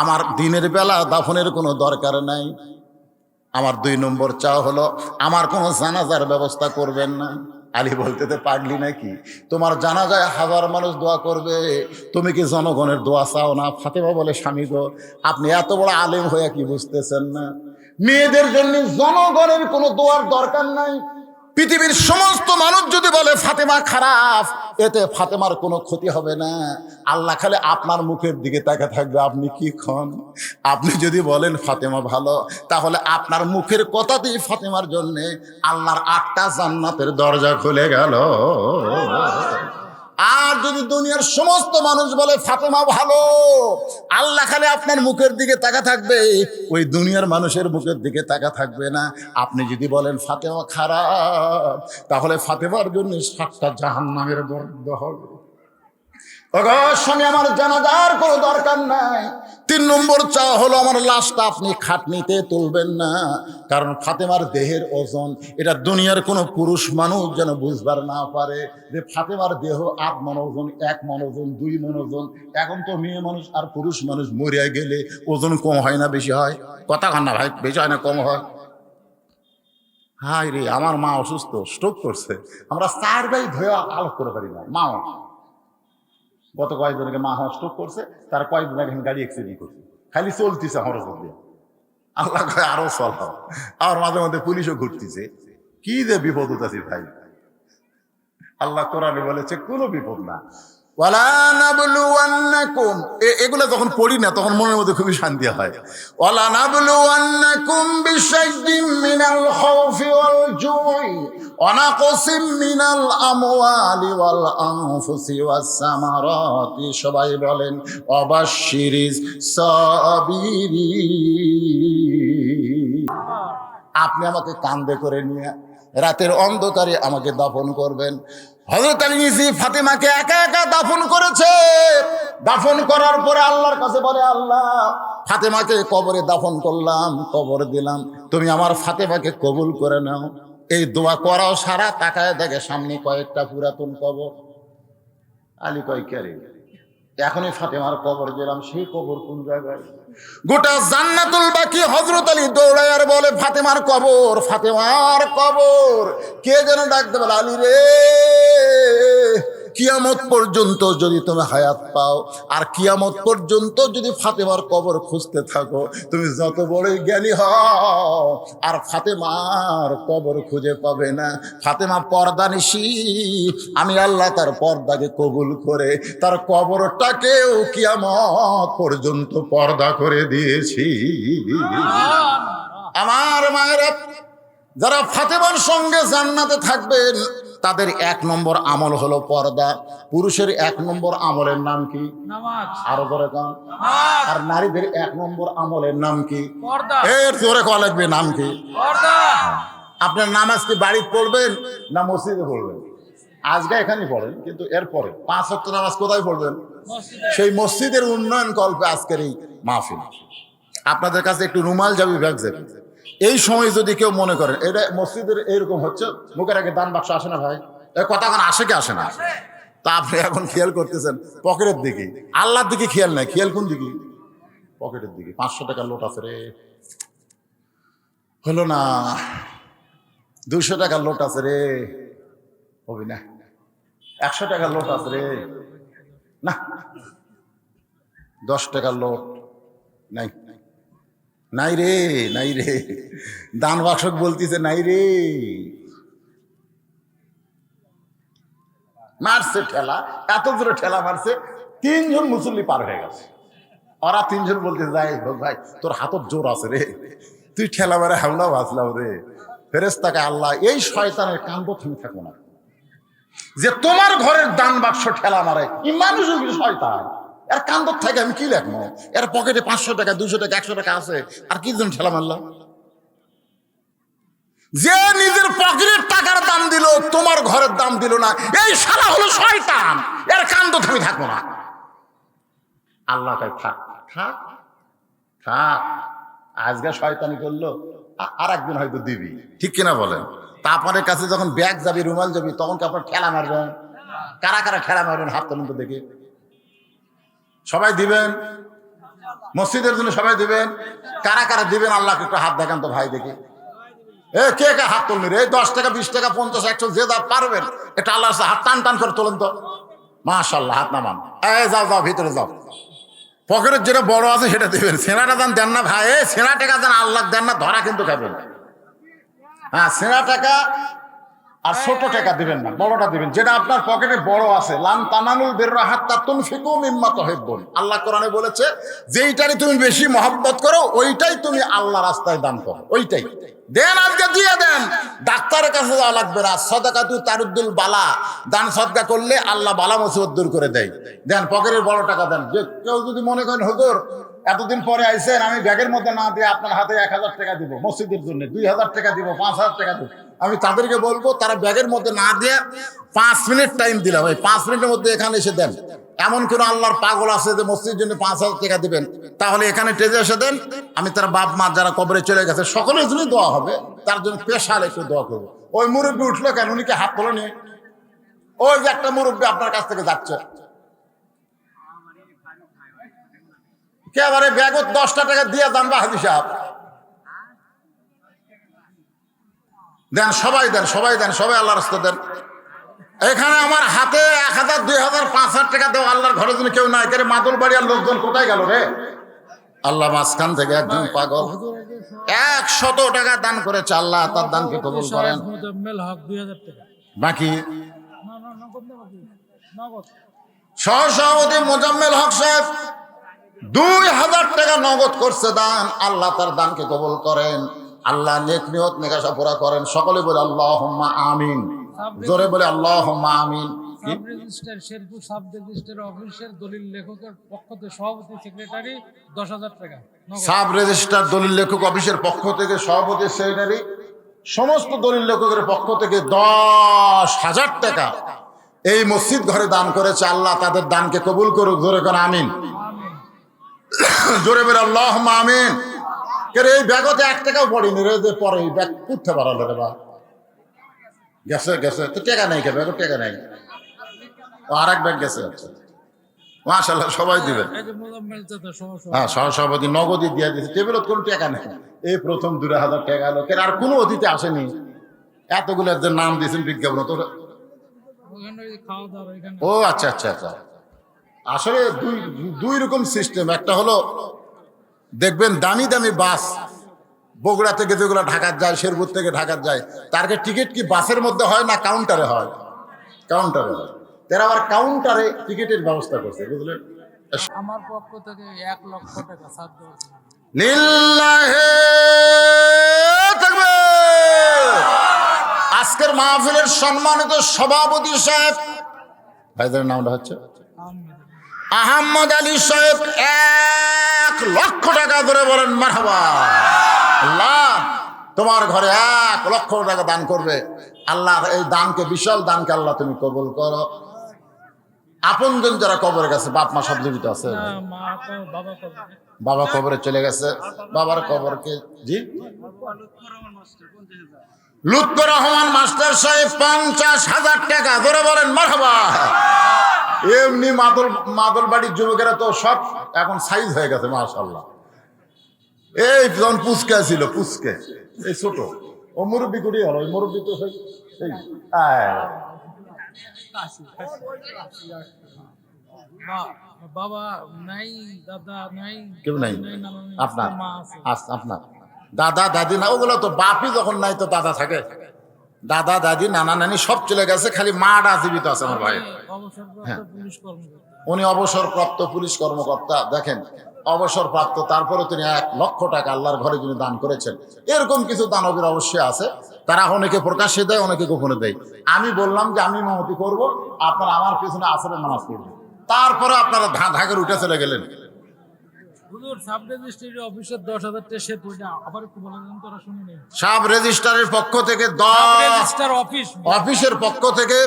Speaker 1: আমার দিনের বেলা দাফনের কোনো দরকার নাই। আমার 2 নম্বর চাওয়া হলো আমার কোনো জানাজার ব্যবস্থা করবেন না। আলী বলতে, পাগলি নাকি, তোমার জানাজায় 1000 মানুষ দোয়া করবে, তুমি কি জনগণের দোয়া চাও না? ফাতেমা বলে, স্বামী গো, আপনি এত বড় আলেম হয়ে কি বুঝতেছেন না? মেয়েদের জন্য জনগণের কোনো দোয়ার দরকার নাই, পৃথিবীর সমস্ত মানুষ যদি বলে ফাতেমা খারাপ, এতে ফাতেমার কোনো ক্ষতি হবে না। আল্লাহ খালি আপনার মুখের দিকে তাকিয়ে থাকবে, আপনি কি খন। আপনি যদি বলেন ফাতেমা ভালো, তাহলে আপনার মুখের কথাতেই ফাতেমার জন্যে আল্লাহর 8টা জান্নাতের দরজা খুলে গেল। আর যদি দুনিয়ার সমস্ত মানুষ বলে ফাতেমা ভালো, আল্লাহ খালি আপনার মুখের দিকে তাকা থাকবে, ওই দুনিয়ার মানুষের মুখের দিকে তাকা থাকবে না। আপনি যদি বলেন ফাতেমা খারাপ, তাহলে ফাতেমার জন্য 7টা জাহান্নামের বরাদ্দ হবে। স্বামী, আমার জানাজার কোনো দরকার নাই। 3 নম্বর চাওয়া হলো আমার লাশটা আপনি খাটনিতে তুলবেন না, কারণ ফাতেমার দেহের ওজন এটা দুনিয়ার কোনো পুরুষ মানুষ যেন বুঝবার না পারে যে ফাতেমার দেহ 8 মণ ওজন, 1 মণ ওজন, 2 মণ ওজন। এখন তো মেয়ে মানুষ আর পুরুষ মানুষ মরিয়া গেলে ওজন কম হয় না বেশি হয়? কথা কান না ভাই, বেশি হয় না কম হয়? হাই রে, আমার মা অসুস্থ, স্ট্রোক করছে, আমরা 4 ভাই ধোয়া আলোক করে পারি না। মা গত কয়েকজনকে মা স্ট্রোক করছে, তার কয়েকদিন আগে গাড়ি অ্যাক্সিডেন্ট করছে, খালি চলতেছে হরজত দিয়ে। আল্লাহ কয় আরো চলাও। আর মাঝে মধ্যে পুলিশও ঘুরতেছে। কি যে বিপদ হতেছে ভাই। আল্লাহ কোরআনে বলেছে কোনো বিপদ না। ওয়ালা নাবলুওয়ান্নাকুম, এগুলো যখন পড়ি না তখন মনের মধ্যে খুবই শান্তি হয়। ওয়ালা নাবলুওয়ান্নাকুম বিশাইইন মিনাল খাউফি ওয়াল জুই ওয়া নাকসিম মিনাল আমওয়ালি ওয়াল আনফুসি ওয়াস সামারাতি। সবাই বলেন ওয়াবাশশিরিস সাবিরিন। আপনি আমাকে কাঁধে করে নিয়ে রাতের অন্ধকারে আমাকে দাফন করবেন। হযরত আলী ফাতেমাকে একা একা দাফন করেছে। দাফন করার পরে আল্লাহর কাছে বলে, আল্লাহ ফাতেমাকে কবরে দাফন করলাম, কবর দিলাম, তুমি আমার ফাতেমাকে কবুল করে নাও। এই দোয়া করাও সারা তাকায় দেখে সামনে কয়েকটা পুরাতন কবর। আলী কয় কে? এখনই ফাতেমার কবর দিলাম, সেই কবর কোন জায়গায়? গোটা জান্নাতুল বাকি। হযরত আলী দৌড়ায় আর বলে ফাতেমার কবর, ফাতেমার কবর। কে যেন ডাকতে বলে, আলী রে, কিয়ামত পর্যন্ত যদি তুমি হায়াত পাও আর কিয়ামত পর্যন্ত যদি ফাতেমার কবর খুঁজতে থাকো, তুমি যত বড়ই জ্ঞানী হও আর ফাতেমার কবর খুঁজে পাবে না। ফাতেমা পর্দানিশী, আমি আল্লাহ তার পর্দাকে কবুল করে তার কবরটাকেও কিয়ামত পর্যন্ত পর্দা করে দিয়েছি। আমার মায়েরা, যারা ফাতেমার সঙ্গে জান্নাতে থাকবেন তাদের 1 নম্বর আমল হলো পর্দা। পুরুষের 1 নম্বর আমলের নাম কি? নামাজ। আরো জোরে কান। আর নারীদের 1 নম্বর আমলের নাম কি? পর্দা। এর জোরে কওয়া লাগবে, নাম কি? পর্দা। আপনার নামাজ কি বাড়িতে পড়বেন না মসজিদে পড়বেন? আজকে এখানে পড়েন, কিন্তু এরপরে 5 ওয়াক্ত নামাজ কোথায় পড়বেন? সেই মসজিদের উন্নয়ন কল্পে আজকের এই মাহফিল। আপনাদের কাছে একটু রুমাল যাবে, ব্যাগ যাবে। এই সময় যদি কেউ মনে করেন এটা মসজিদের এইরকম হচ্ছে, মুখের আগে দান বাক্স আসে না ভাই? কথা এখন আসে কি আসে না? তা আপনি এখন খেয়াল করতেছেন পকেটের দিকে, আল্লাহর দিকে খেয়াল নাই। খেয়াল কোন দিকে? পকেটের দিকে। 500 টাকার লোট আছে রে, হলো না। 200 টাকার লোট আছে রে, হবি না। 100 টাকার লোট আছে রে, না। 10 টাকার লোট নাই, নাই রে, নাই রে। দান বাক্সক বলতেছে নাই রে। মারছে ঠেলা, এত জোরে ঠেলা মারছে, 3 জন মুসল্লি পার হয়ে গেছে। ওরা 3 জন বলতে যাই ভাই তোর হাতত জোর আছে রে, তুই ঠেলা মারে হামলা বাঁচলাম রে। ফেরেশতাকে আল্লাহ, এই শয়তানের কাণ্ড তুমি থাকো না, যে তোমার ঘরের দান বাক্স ঠেলা মারে। এই মানুষ শয়তান, এর কান্দর থাকে আমি কি লেখবো? এর পকেটে 500 টাকা, 200 টাকা, 100 টাকা আছে, আর কি জন ঠেলা মারলাম? যে নিজের পকেটের টাকার দাম দিল, তোমার ঘরের দাম দিল না, এই শালা হলো শয়তান, এর কান্দ তুমি থাকো না। আল্লাহ কয় থাক থাক থাক, আজকে শয়তানি করলো, আর একদিন হয়তো দিবি, ঠিক কিনা বলেন? তা আপনার কাছে যখন ব্যাগ যাবি, রুমাল যাবি, তখন কি আপনার ঠেলা মারবেন? কারা কারা ঠেলা মারবেন হাত তুলুন তো দেখি। সবাই দিবেন? মসজিদের জন্য সবাই দিবেন? কারা কারা দিবেন আল্লাহকে একটু হাত দেখান তো ভাই দেখি। কে কে হাত তুলনি রে? 10 টাকা, 20 টাকা, 50, 100 যে যা পারবেন এটা আল্লাহর হাত টান টান করে তোলেন তো। মাশাআল্লাহ, হাত নামান। যাও যাও, ভিতরে যাও। পকেটের যেটা বড় আছে সেটা দিবেন। সেনাটা দেন না ভাই, সেনা টাকা দেন, আল্লাহ দেন না, ধরা কিন্তু খাবেন। হ্যাঁ, সেনা টাকা আর ছোট টাকা দিবেন না, বড়টা দিবেন, যেটা আপনার পকেটে বড় আছে। লান তানালুল বিররা হাত্তা তুনফিকু মিম্মা তুহিব্বুন, আল্লাহ কোরআনে বলেছে যেইটারই তুমি বেশি মহব্বত করো ওইটাই তুমি আল্লাহ রাস্তায় দান করো, ওইটাই দেন, আজকে দিয়ে দেন। ডাক্তারের কাছে যাওয়া লাগবে না। সাদাকাতু তারুদ্দুল বালা, দান সদকা করলে আল্লাহ বালা মুসিবত দূর করে দেয়। দেন, পকেটের বড় টাকা দেন। যে কেউ যদি মনে করেন হুজুর এতদিন পরে আইসেন, আমি ব্যাগের মধ্যে না দিয়ে আপনার হাতে 1000 টাকা দিব মসজিদের জন্য, 2000 টাকা দিব, 5000 টাকা দিব, আমি তাদেরকে বলবো তারা ব্যাগের মধ্যে না দিয়ে 5 মিনিট টাইম দিলাম, ওই 5 মিনিটের মধ্যে এখানে এসে দেন। এমন কোন আল্লাহর পাগল আছে যে মসজিদের জন্য 5000 টাকা দিবেন? তাহলে এখানে টেজে এসে দেন। আমি তার বাপ মা যারা কবরে চলে গেছে সকলের জন্য দোয়া হবে, তার জন্য স্পেশাল একটু দোয়া করবো। ওই মুরব্বী উঠলো কেন? উনিকে হাত তোলো নিয়ে, ওই যে একটা মুরব্বী আপনার কাছ থেকে যাচ্ছে, একেবারে ব্যাগত 10টা টাকা দিয়ে দাম বা হাজি সাহেব দেন, সবাই দেন, সবাই দেন, সবাই আল্লাহর রাস্তায় দেন। এখানে আমার হাতে 1000, 2000, 5000 টাকা দেওয়া আল্লাহর ঘরের জন্য কেউ নাই। এখানে মাদুল বাড়িয়ার লোকজন কোথায় গেল রে? আল্লাহ মাঝখান থেকে একজন পাগল 100 টাকা দান করেছে, আল্লাহ তার দানকে কবুল করেন। বাকি সহসভাপতি মোজাম্মেল হক সাহেব 2000 টাকা নগদ করছে দান, আল্লাহ তার দানকে কবুল করেন, আল্লাহ নেক নিয়ত নেকাশা পুরা করেন। সকলে বলে আল্লাহুম্মা আমিন, জোরে বলে আল্লাহুম্মা আমিন।
Speaker 2: Sub registrar Sherpur sub registrar অফিসের দলিল লেখকের পক্ষ থেকে সভাপতি সেক্রেটারি 10,000 টাকা।
Speaker 1: সাব রেজিস্ট্রার দলিল লেখক অফিসের পক্ষ থেকে সভাপতি সেক্রেটারি সমস্ত দলিল লেখকের পক্ষ থেকে 10,000 টাকা এই মসজিদ ঘরে দান করেছে। আল্লাহ তাদের দানকে কবুল করুক, জোরে করে আমিন, জোরে বলে আল্লাহুম্মা আমিন। এই ব্যাগতে 1 টাকাও পড়েনি রে, যে পরে এই ব্যাগ উঠতে পারলো রে বা গেছে গেছে তো টাকা নেই, কে ব্যাগ টাকা নেই, আর এক ব্যাগ গেছে। মাশাআল্লাহ, সবাই দিবেন। হ্যাঁ, সহসভাপতি নগদই দিয়ে দিয়েছে, টেবিলত কোনো টাকা নেই। এই প্রথম 2000 টাকা লোকের, আর কোনো অতিথি আসেনি। এতগুলো যে নাম দিয়েছেন বিজ্ঞাপন তো। ও আচ্ছা আচ্ছা আচ্ছা, আসলে দুই রকম সিস্টেম। একটা হলো দেখবেন দামি দামি বাস বগুড়া থেকে যেগুলো ঢাকা যায়, শেরপুর থেকে ঢাকা যায়, তার টিকিট কি বাসের মধ্যে হয় না কাউন্টারে হয়? কাউন্টারে হয়। তারা আবার কাউন্টারে টিকিটের ব্যবস্থা করছে, বুঝলেন?
Speaker 2: আমার পক্ষ থেকে 1 লক্ষ টাকা ছাড় দেওয়া।
Speaker 1: লিল্লাহি তাকবীর। আজকের মাহফিলের সম্মানিত সভাপতি সাহেব, ভাইদের নামটা হচ্ছে আহমদ আলী সাহেব, 1 লক্ষ টাকা ধরে বলেন মারহাবা। আল্লাহ তোমার ঘরে 1 লক্ষ টাকা দান করবে। আল্লাহ এই দানকে, বিশাল দানকে আল্লাহ তুমি কবুল করো। আপনজন যারা কবরে গেছে, বাপ মা সব জীবিত আছে? বাবা কবরে চলে গেছে। বাবার কবরকে জি লুৎফর রহমান মাস্টার সাহেব 50,000 টাকা ধরে বলেন মারহাবা। এমনি মাদল বাড়ির যুবকেরা তো সব এখন সাইজ হয়ে গেছে মাশাআল্লাহ। এই যখন পুচকা ছিল, পুচকে এই ছোট, ও মুরব্বী করি হলো, ওই মুরব্বী তো সেই
Speaker 2: বাবা নাই, দাদা নাই,
Speaker 1: কেউ নাই। আপনার আপনার দাদা দাদি না, ওগুলো তো বাপই যখন নাই তো দাদা থাকে। দাদা দাদি নানা নানি সব চলে গেছে, খালি মাটা জীবিত আছে আমার ভাই। হ্যাঁ, উনি অবসরপ্রাপ্ত পুলিশ কর্মকর্তা। দেখেন, অবসরপ্রাপ্ত, তারপরে তিনি 1 লক্ষ টাকা আল্লাহর ঘরে যিনি দান করেছেন। এরকম কিছু দানবীর অবশ্যই আছে, তারা অনেকে প্রকাশ্যে দেয়, অনেকে গোপনে দেয়। আমি বললাম যে আমি ইমামতি করব, আপনারা আমার পিছনে আসরের নামাজ পড়বেন, তারপরে আপনারা ঢাকের উঠে চলে গেলেন।
Speaker 2: সাব রেজিস্ট্রার অফিসের 10,000 টাকা সে পয়সা আবার একটু বলে দেন, তোরা শুনে নেই।
Speaker 1: সাব রেজিস্ট্রারের পক্ষ থেকে অফিসের পক্ষ থেকে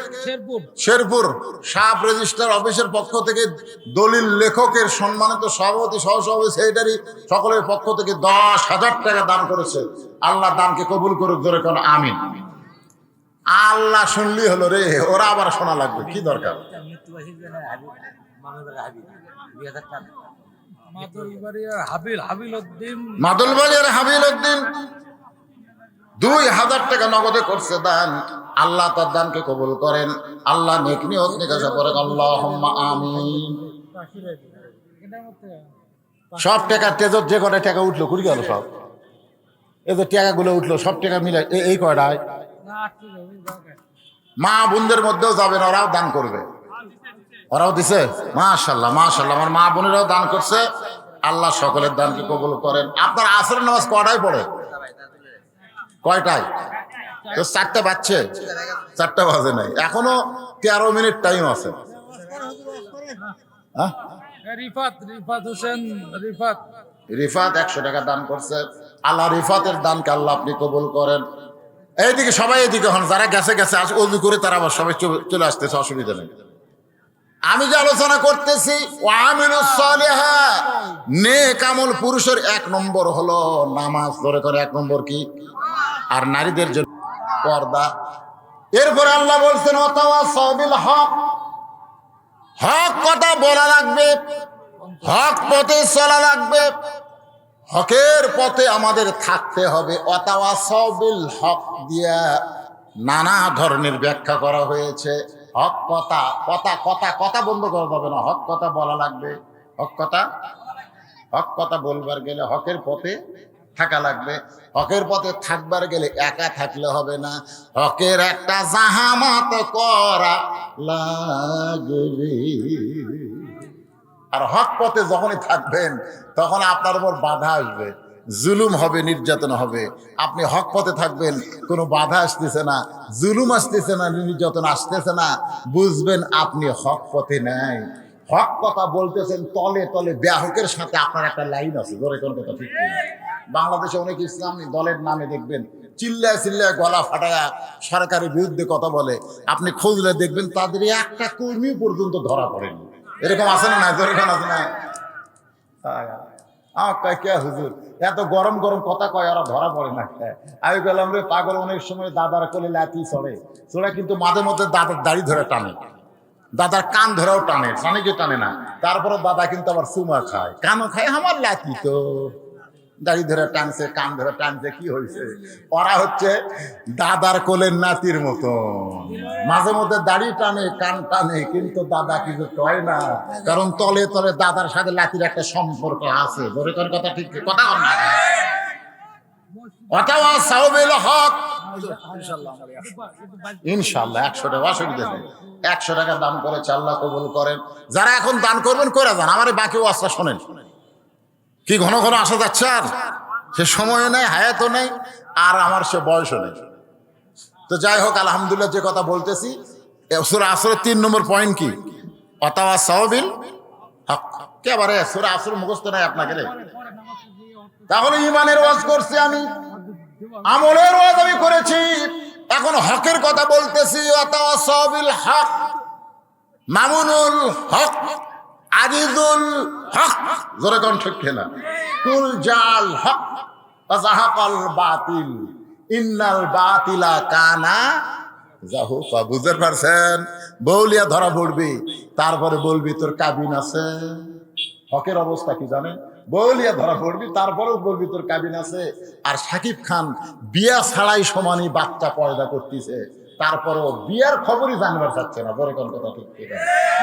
Speaker 1: শেরপুর সাব রেজিস্ট্রার অফিসের পক্ষ থেকে দলিল লেখকের সম্মানিত সভাপতি, সহসভাপতি, সেক্রেটারি সকলের পক্ষ থেকে 10,000 টাকা দান করেছে। আল্লাহ দানকে কবুল করুক, জোরে কোন আমিন। আল্লাহ শুনলি হলো রে, ওরা আবার শোনা লাগবে, কি দরকার? মাদুলবাড়িয়ার হাবিল উদ্দিন 2000 টাকা নগদে করছে দান। আল্লাহ তার দানকে কবুল করেন, আল্লাহ নেক নিয়ত নেকাশা করেন, আল্লাহুম্মা আমিন। সব টাকা তেজত যে কটা টাকা উঠলো, কুড়ি গেল সব, এই যে টাকাগুলো উঠলো সব টাকা মিলে এই কয়টায় মা বোনদের মধ্যেও যাবেন, ওরাও দান করবে। ওরাও দিছে, মাশাআল্লাহ মাশাআল্লাহ, আমার মা বোনেরাও দান করছে। আল্লাহ সকলের দানকে কবুল করেন। আপনার আসরের নামাজ কয়টায় পড়ে? কয়টায়? তো 4টা বাজছে, 4টা বাজে নাই, এখনো 13 মিনিট টাইম আছে। হ্যাঁ,
Speaker 2: রিফাত হোসেন
Speaker 1: রিফাত 100 টাকা দান করছে। আল্লাহ রিফাতের দানকে আল্লাহ আপনি কবুল করেন। এইদিকে সবাই এদিকে হন, যারা গেছে গেছে ওযু করে তারা আবার সবাই চলে আসতেছে, অসুবিধা নেই। আমি যে আলোচনা করতেছি, ওয়ামিলুস সালিহাত, নেক আমল পুরুষের 1 নম্বর হলো নামাজ। ধরে করে 1 নম্বর কি? আর নারীদের জন্য পর্দা। এরপরে আল্লাহ বলছেন ওয়াতাওয়াসাউ বিল হক, হক কথা বলা লাগবে, হক পথে চলা লাগবে, হকের পথে আমাদের থাকতে হবে। ওয়াতাওয়াসাউ বিল হক দিয়া নানা ধরনের ব্যাখ্যা করা হয়েছে। হক কথা, কথা কথা কথা বন্ধ করা যাবে না, হক কথা বলা লাগবে। হক কথা বলবার গেলে হকের পথে থাকা লাগবে। হকের পথে থাকবার গেলে একা থাকলে হবে না, হকের একটা জাহামাত করা লাগবে। আর হক পথে যখনই থাকবেন তখন আপনার উপর বাধা আসবে, জুলুম হবে, নির্যাতন হবে। আপনি হক পথে থাকবেন, কোনো বাধা আসতেছে না, জুলুম আসতেছে না, নির্যাতন আসতেছে না, বুঝবেন আপনি হক পথে নাই। হক কথা বলতেছেন, তলে তলে ব্যাহকের সাথে আপনার একটা লাইন আছে। ধরে কোন কথা ঠিক নেই। বাংলাদেশে অনেক ইসলামী দলের নামে দেখবেন চিল্লায় চিল্লায় গলা ফাটায়া সরকারের বিরুদ্ধে কথা বলে। আপনি খুঁজলে দেখবেন তাদের একটা কর্মী পর্যন্ত ধরা পড়েনি। এরকম আছে না? এরকম আছে না? কে হুজুর এত গরম গরম কথা কয়, ওরা ধরা পড়ে না। আমি বললাম রে পাগল, অনেক সময় দাদার কোলে লাঠি চড়ে কিন্তু মাঝে মধ্যে দাদার দাড়ি ধরে টানে, দাদার কান ধরেও টানে, কি টানে না। তারপরে দাদা কিন্তু আবার চুমা খায়, কানও খায়। আমার লাঠি তো দাড়ি ধরে টানছে, কান ধরে টানছে, কি হয়েছে? ওরা হচ্ছে দাদার কোলের নাতির মতো, মাঝে মধ্যে দাড়ি টানে, কান টানে, কিন্তু দাদা কিছু কয় না, কারণ তলে তলে দাদার সাথে লাতির একটা সম্পর্ক আছে। ধরে কোন কথা ঠিক কথা কর না। ওয়াতাওয়াসাউ বিল হক, ইনশাআল্লাহ 100 টাকা, অসুবিধা নেই। 100 টাকা দান করেছে, আল্লাহ কবুল করেন। যারা এখন দান করবেন করে যান, আমার বাকি ওয়াজটা শোনেন। কি ঘন ঘন আসা যাচ্ছে, আর সে সময় নেই, হায়াতও নেই, আর আমার সে বয়সও নেই। তো যাই হোক, আলহামদুলিল্লাহ, যে কথা বলতেছি, সূরা আসরের 3 নম্বর পয়েন্ট কি? ওয়াতাওয়াসাউ বিল হক। একেবারে সূরা আসর মুখস্থ নাই আপনাকে রে? তাহলে ইমানের ওয়াজ করছি আমি, আমলের ওয়াজ আমি করেছি, এখন হকের কথা বলতেছি। ওয়াতাওয়াসাউ বিল হক, মামুনুল হক, আজিজুল হক, জোরে কোন ঠিক না? কুল জাল হক ওয়াজাহাকাল বাতিল ইন্নাল বাতিলা কানা যাহুকা। বুঝতে পারছেন? বউলিয়া ধরা পড়বি, তারপরে বলবি তোর কাবিন আছে। হকের অবস্থা কি জানেন? বউলিয়া ধরা পড়বি, তারপরেও বলবি তোর কাবিন আছে। আর শাকিব খান বিয়া ছাড়াই সমানই বাচ্চা পয়দা করতেছে, তারপরও বিয়ার খবরই জানবার চাচ্ছে না। বড় কোন কথা ঠিক না?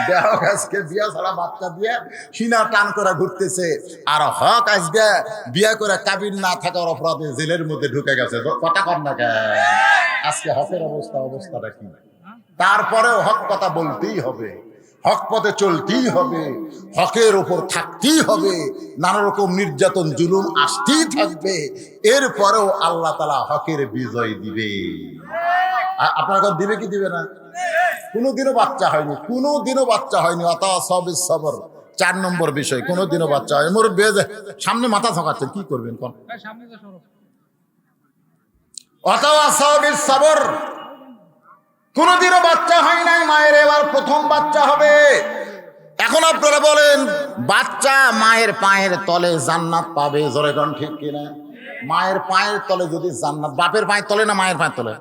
Speaker 1: দেহক আজকে বিয়া ছাড়া বাচ্চা দিয়ে সিনা টান করে ঘুরতেছে, আর হক আজকে বিয়া করে কাবিন না থাকার অপরাধে জেলের মধ্যে ঢুকে গেছে। কথা কর না কেন? আজকে হকের অবস্থাটা কি? তারপরেও হক কথা বলতেই হবে, হক পথে চলতেই হবে, হকের ওপর থাকতেই হবে। নানা রকম নির্যাতন জুলুম আসতেই থাকবে, এরপরেও আল্লাহ তাআলা হকের বিজয় দিবে। আপনার কথা দিবে কি দিবে না? কোনোদিনও বাচ্চা হয়নি, কোনোদিনও বাচ্চা হয়নি। ওয়াতাওয়াসাউ বিস সবর 4 নম্বর বিষয়, কোনোদিনও বাচ্চা হয়। মুরব্বি সামনে মাথা ঝাঁকাচ্ছেন, কি করবেন কোন? ওয়াতাওয়াসাউ বিস সবর, কোনোদিনও বাচ্চা হয় নাই মায়ের, এবার প্রথম বাচ্চা হবে। এখন আপনারা বলেন, বাচ্চা মায়ের পায়ের তলে জান্নাত পাবে? জোরে কোন ঠিক কিনা? মায়ের পায়ের তলে যদি জান্নাত, বাপের পায়ের তলে না মায়ের পায়ের তলে?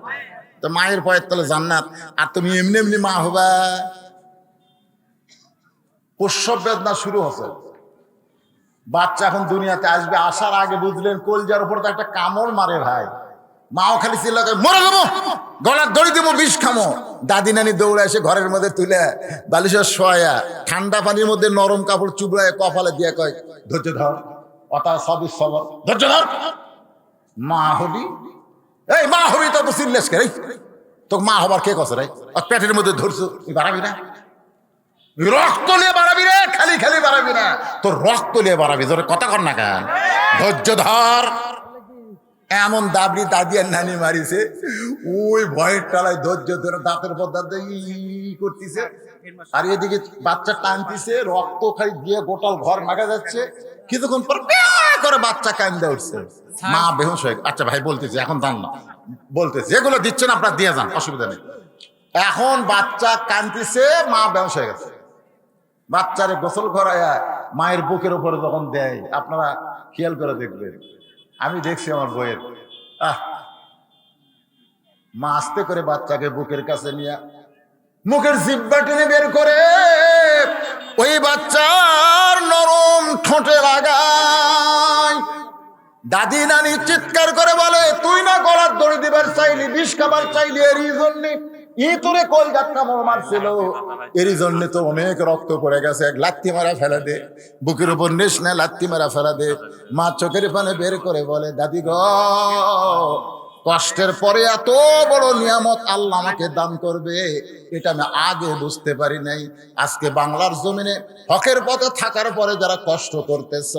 Speaker 1: তো মায়ের পায়ের তলে জান্নাত, আর তুমি এমনি এমনি মা হবা। প্রসব বেদনা শুরু হচ্ছে, বাচ্চা এখন দুনিয়াতে আসবে, আসার আগে বুঝলেন কলজার উপর তো একটা কামড় মারে ভাই। মাও খালি চিল্লাকে মরে যাবো, গলার দড়ি দেবো, বিষ খামো। দাদি নানি দৌড়ে এসে ঘরের মধ্যে তুলে বালিশের শোয়া, ঠান্ডা পানির মধ্যে নরম কাপড় চুবড়ায় কপালে দিয়ে কয় ধৈর্য ধর। ওয়াতাওয়াসাউ বিস সবর, ধৈর্য ধর। মা হবি, এই মা হবি তো চিল্লেস কে? তো মা হবার কে কছে রে? পেটের মধ্যে ধরছো, বাড়াবি না, রক্ত নিয়ে বাড়াবি রে, খালি খালি বাড়াবি না, তোর রক্ত নিয়ে বাড়াবি। তোর কথা কর না কেন? ধৈর্য ধর। এমন দাবড়ি দাদি আর নানি মারিছে, ওই ভয়ের টালায় ধৈর্য ধরে দাঁতের পর দাঁত করতেছে, আর এদিকে বাচ্চা টানতেছে, রক্ত খালি দিয়ে গোটাল ঘর মাগা যাচ্ছে। কিছুক্ষণ পর করে বাচ্চা কান্দা উঠছে, মা বেহুশ হয়ে। আচ্ছা ভাই বলতেছে, এখন দান না, বলতেছে যেগুলো দিচ্ছেন আপনার দিয়ে যান, অসুবিধা নেই। এখন বাচ্চা কান্দতেছে, মা বেহুশ হয়ে গেছে। বাচ্চারে গোসল করায়া মায়ের বুকের উপরে যখন দেয়, আপনারা খেয়াল করে দেখবেন, আমি দেখছি আমার বইয়ের, মা আস্তে করে বাচ্চাকে বুকের কাছে নিয়ে মুখের জিহ্বা টেনে বের করে ওই বাচ্চার নরম ঠোঁটে লাগায়। দাদি নানি চিৎকার করে বলে, তুই না গলার দড়ি দিবার চাইলি, বিষ খাবার চাইলি, এরই জন্যে ই তোরে কলকাতা কামড় মারছিল, এরই জন্য তো অনেক রক্ত পড়ে গেছে, এক লাত্তি মারা ফেলা দে, বুকের উপর নিস না, লাত্তি মারা ফেলা দে। মা চোখের পানে বের করে বলে, দাদি গো, কষ্টের পরে এত বড় নিয়ামত আল্লাহ আমাকে দান করবে, এটা আমি আগে বুঝতে পারি নাই। আজকে বাংলার জমিনে হকের পথে থাকার পরে যারা কষ্ট করতেছ,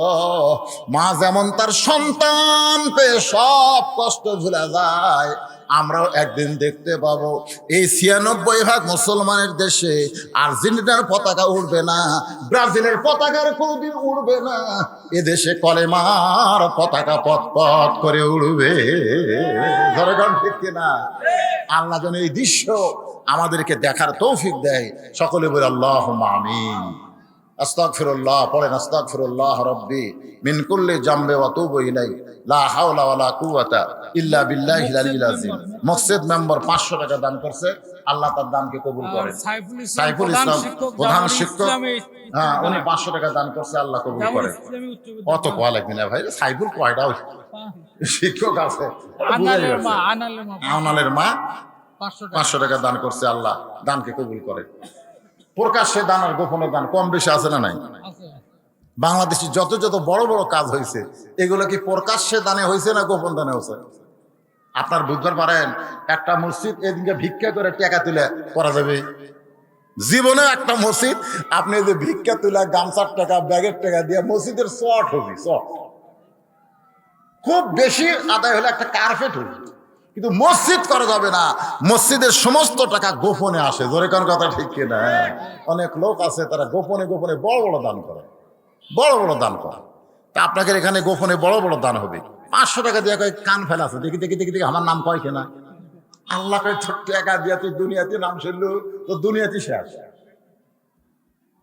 Speaker 1: মা যেমন তার সন্তান পেয়ে সব কষ্ট ভুলে যায়, আমরাও একদিন দেখতে পাবো এই ৯৬% মুসলমানের দেশে আর্জেন্টিনার পতাকা উড়বে না, ব্রাজিলের পতাকার কোনদিন উড়বে না, এদেশে কলেমার পতাকা পথ পথ করে উড়বে। ধরে গান ঠিক কিনা? আল্লাহ যেন এই দৃশ্য আমাদেরকে দেখার তৌফিক দেয়। সকলে বলে আল্লাহুম্মা আমিন। আস্তাগফিরুল্লাহ পড়েন, আস্তাগফিরুল্লাহ রাব্বি মিন কুল্লি জামবি ওয়া তুবু ইলাইহি লা হাওলা ওয়ালা কুওয়াতা ইল্লা বিল্লাহিল আলিয়্যিল আযীম। মসজিদ মেম্বার ৫০০ টাকা দান করছে, আল্লাহ তার দানকে কবুল করেন। সাইফুল ইসলাম প্রধান শিক্ষক, হ্যাঁ, উনি ৫০০ টাকা দান করছে, আল্লাহ কবুল করেন। কত কোয়া লাগবে না ভাই, সাইফুল কয়টা শিক্ষক আছে? আনালের মা ৫০০ টাকা দান করছে, আল্লাহ দানকে কবুল করে। প্রকাশ্যে দান আর গোপনে দান কম বেশি আছে না নাই? বাংলাদেশে যত যত বড় বড় কাজ হয়েছে, এগুলো কি প্রকাশ্যে দানে হয়েছে না গোপন দানে হয়েছে? আপনার বুঝতে পারেন, একটা মসজিদ এদিকে ভিক্ষা করে টাকা তুলে করা যাবে? জীবনে একটা মসজিদ আপনি যে ভিক্ষা তুলে গামছার টাকা, ব্যাগের টাকা দিয়ে মসজিদের শর্ট হবে, শর্ট খুব বেশি আদায় হলে একটা কার্পেট হবে, কিন্তু মসজিদ করা যাবে না। মসজিদের সমস্ত টাকা গোপনে আসে। জোরে কোন কথা ঠিক কিনা? অনেক লোক আছে তারা গোপনে গোপনে বড় বড় দান করে, বড় বড় দান করে। তা আপনাকে এখানে গোপনে বড় বড় দান হবে। ৫০০ টাকা দিয়ে কয় কান ফেলা আছে, দেখি দেখি দেখি দেখি আমার নাম কয় কেনা? আল্লাহ কয় ছোট্ট টাকা দিয়ে তুই দুনিয়াতে নাম শুনলু, তো দুনিয়াতে শেষ।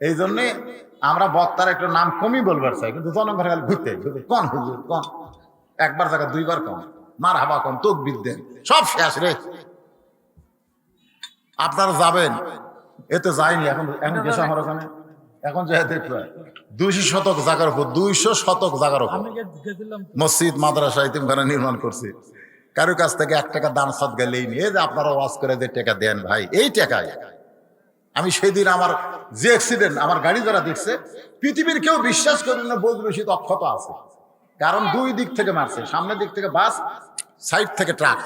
Speaker 1: এই জন্যে আমরা বক্তার একটু নাম কমই বলবার চাই, কিন্তু জনগণ ঘুরতে ঘুরতে কন হুজুর কন, একবার জায়গা দুইবার কম, মার হাবা কম, তকবীর দেন, সব শেষ রে। আপনারা যাবেন, এতে যায়নি এখন, এখন গেছে আমার ওখানে, এখন যাই দেখবে ২০০ শতক জায়গার উপর, ২০০ শতক জায়গার উপর মসজিদ মাদ্রাসা ইতিমখানা নির্মাণ করছে। কারো কাছ থেকে ১ টাকা দান সদকা লেইনি। এই যে আপনারা ওয়াজ করে যে টাকা দেন ভাই, এই টাকায় আমি সেদিন আমার যে অ্যাক্সিডেন্ট, আমার গাড়ি যারা দেখছে, পৃথিবীর কেউ বিশ্বাস করেন না বৈধ রশিদ অক্ষত আছে, কারণ দুই দিক থেকে মারছে, সামনের দিক থেকে বাস, সাইড থেকে ট্রাক।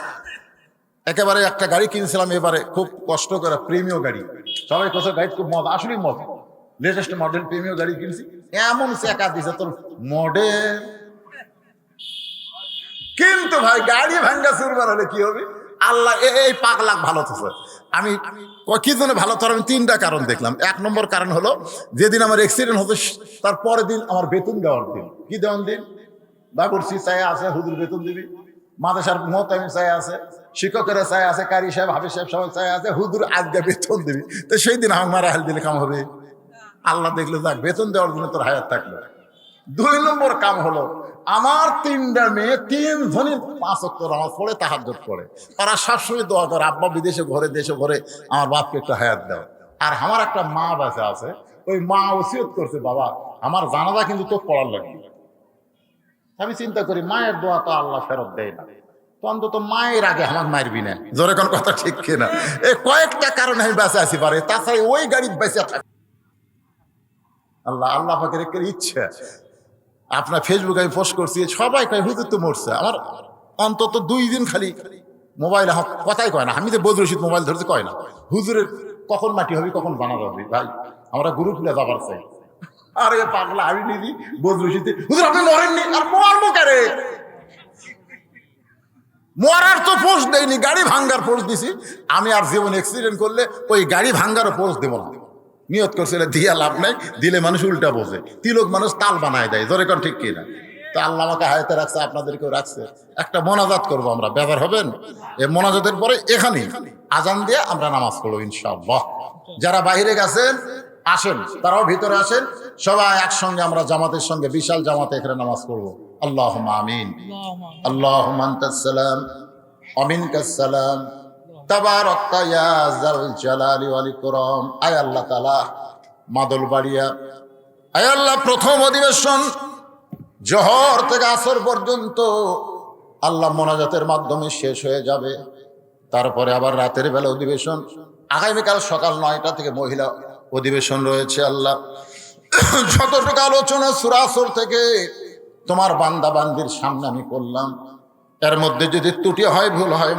Speaker 1: একেবারে একটা গাড়ি কিনছিলাম এবারে খুব কষ্ট করে, প্রিমিয় গাড়ি, সবাই কোথাও গাড়ি খুব মজা, আসলেই মজা, লেটেস্ট মডেল প্রিমিয় গাড়ি কিনছি, এমন চাকা দিছে তোর মডেল। কিন্তু ভাই গাড়ি ভাঙ্গা চুরবার হলে কি হবে? আল্লাহ এই পাগলা ভালো থাকে। আমি কি জন্য ভালো তো, আমি ৩টা কারণ দেখলাম। ১ নম্বর কারণ হলো, যেদিন আমার অ্যাক্সিডেন্ট হতো তার পরের দিন আমার বেতন দেওয়ার দিন। কি দেওয়ার দিন? বাবুরসি চাই আছে, হুজুর বেতন দিবি, মাদ্রাসার মোহতামিম চাই আছে, শিক্ষকেরা চাই আছে, কারি সাহেব, হাফিজ সাহেব সবাই চাই আছে, হুজুর আজকে বেতন দিবি। তো সেই দিন আমার মারা হাল দিলে কাম হবে? আল্লাহ দেখলো যাক বেতন দেওয়ার জন্য তোর হায়াত থাকলো। ২ নম্বর কাম হলো, আমার ৩টা মেয়ে ৩ জনই ৫ ওয়াক্ত নামাজ পড়ে, তাহাজ্জুদ পড়ে, তারা সবসময় দোয়া করে, আব্বা বিদেশে ঘরে দেশে ঘরে আমার বাপকে একটু হায়াত দাও। আর আমার একটা মা বাচ্চা আছে, ওই মা ওসিয়ত করছে, বাবা আমার জানাজা কিন্তু তো পড়ার লাগবে। আমি চিন্তা করি মায়ের দোয়া তো আল্লাহ ফেরত দেয় না, তো অন্তত মায়ের আগে আমার মারবি না। জোরে কোন কথা ঠিক কিনা? এই কয়েকটা কারণে আমি বেঁচে আসি পারে, তাছাড়া ওই গাড়ি বেঁচে থাকে আল্লাহ আল্লাহ পাকের একটা ইচ্ছা। আপনার ফেসবুকে আমি পোস্ট করছি, সবাই কয় হুজুর তো মরছে। আমার অন্তত 2 দিন খালি মোবাইল কথাই কয় না, আমি তো বদরুল রশিদ মোবাইল ধরতে কয় না। হুজুরের কখন মাটি হবে, কখন বানাতে হবে, ভাই আমরা গুরু খুলে যাবার চাই। আরে পাগলা, আমি নিদি বদরুল রশিদ, হুজুর আপনি মরেননি, আর মরবো কারে? মরার তো পোস্ট দেয়নি, গাড়ি ভাঙ্গার পোস্ট দিছি। আমি আর জীবন অ্যাক্সিডেন্ট করলে ওই গাড়ি ভাঙ্গারও পোস্ট দেবো না। নিয়ত করছে দিয়া লাভ নাই, দিলে মানুষ উল্টা বোঝে, তিলক মানুষ তাল বানায় দেয়, জোরে কোন ঠিক কিনা? তা আল্লাহ আমাকে হায়াতে রাখছে, আপনাদেরকেও রাখছে। একটা মোনাজাত করবো আমরা, বেজার হবেন? এই মোনাজাতের পরে এখানে আজান দিয়ে আমরা নামাজ পড়বো ইনশাআল্লাহ। যারা বাইরে গেছেন আসেন, তারাও ভিতরে আসেন, সবাই একসঙ্গে আমরা জামাতের সঙ্গে বিশাল জামাতে এখানে নামাজ পড়বো। আল্লাহুম্মা আমিন। আল্লাহুম্মা আনতাস সালাম ওয়া মিনকাস সালাম তাবারাকতা ইয়া যাল জালালি ওয়াল ইকরাম। আয় আল্লাহ তাআলা, মাদলবাড়িয়া, আয় আল্লাহ, প্রথম অধিবেশন জোহর থেকে আসর পর্যন্ত আল্লাহ মোনাজাতের মাধ্যমে শেষ হয়ে যাবে। তারপরে আবার রাতের বেলা অধিবেশন, আগামীকাল সকাল 9টা থেকে মহিলা অধিবেশন রয়েছে। আল্লাহ, যতটুকু আলোচনা সূরা আসর থেকে তোমার বান্দা বান্দির সামনে আমি করলাম, এর মধ্যে যদি ত্রুটি হয়, ভুল হয়,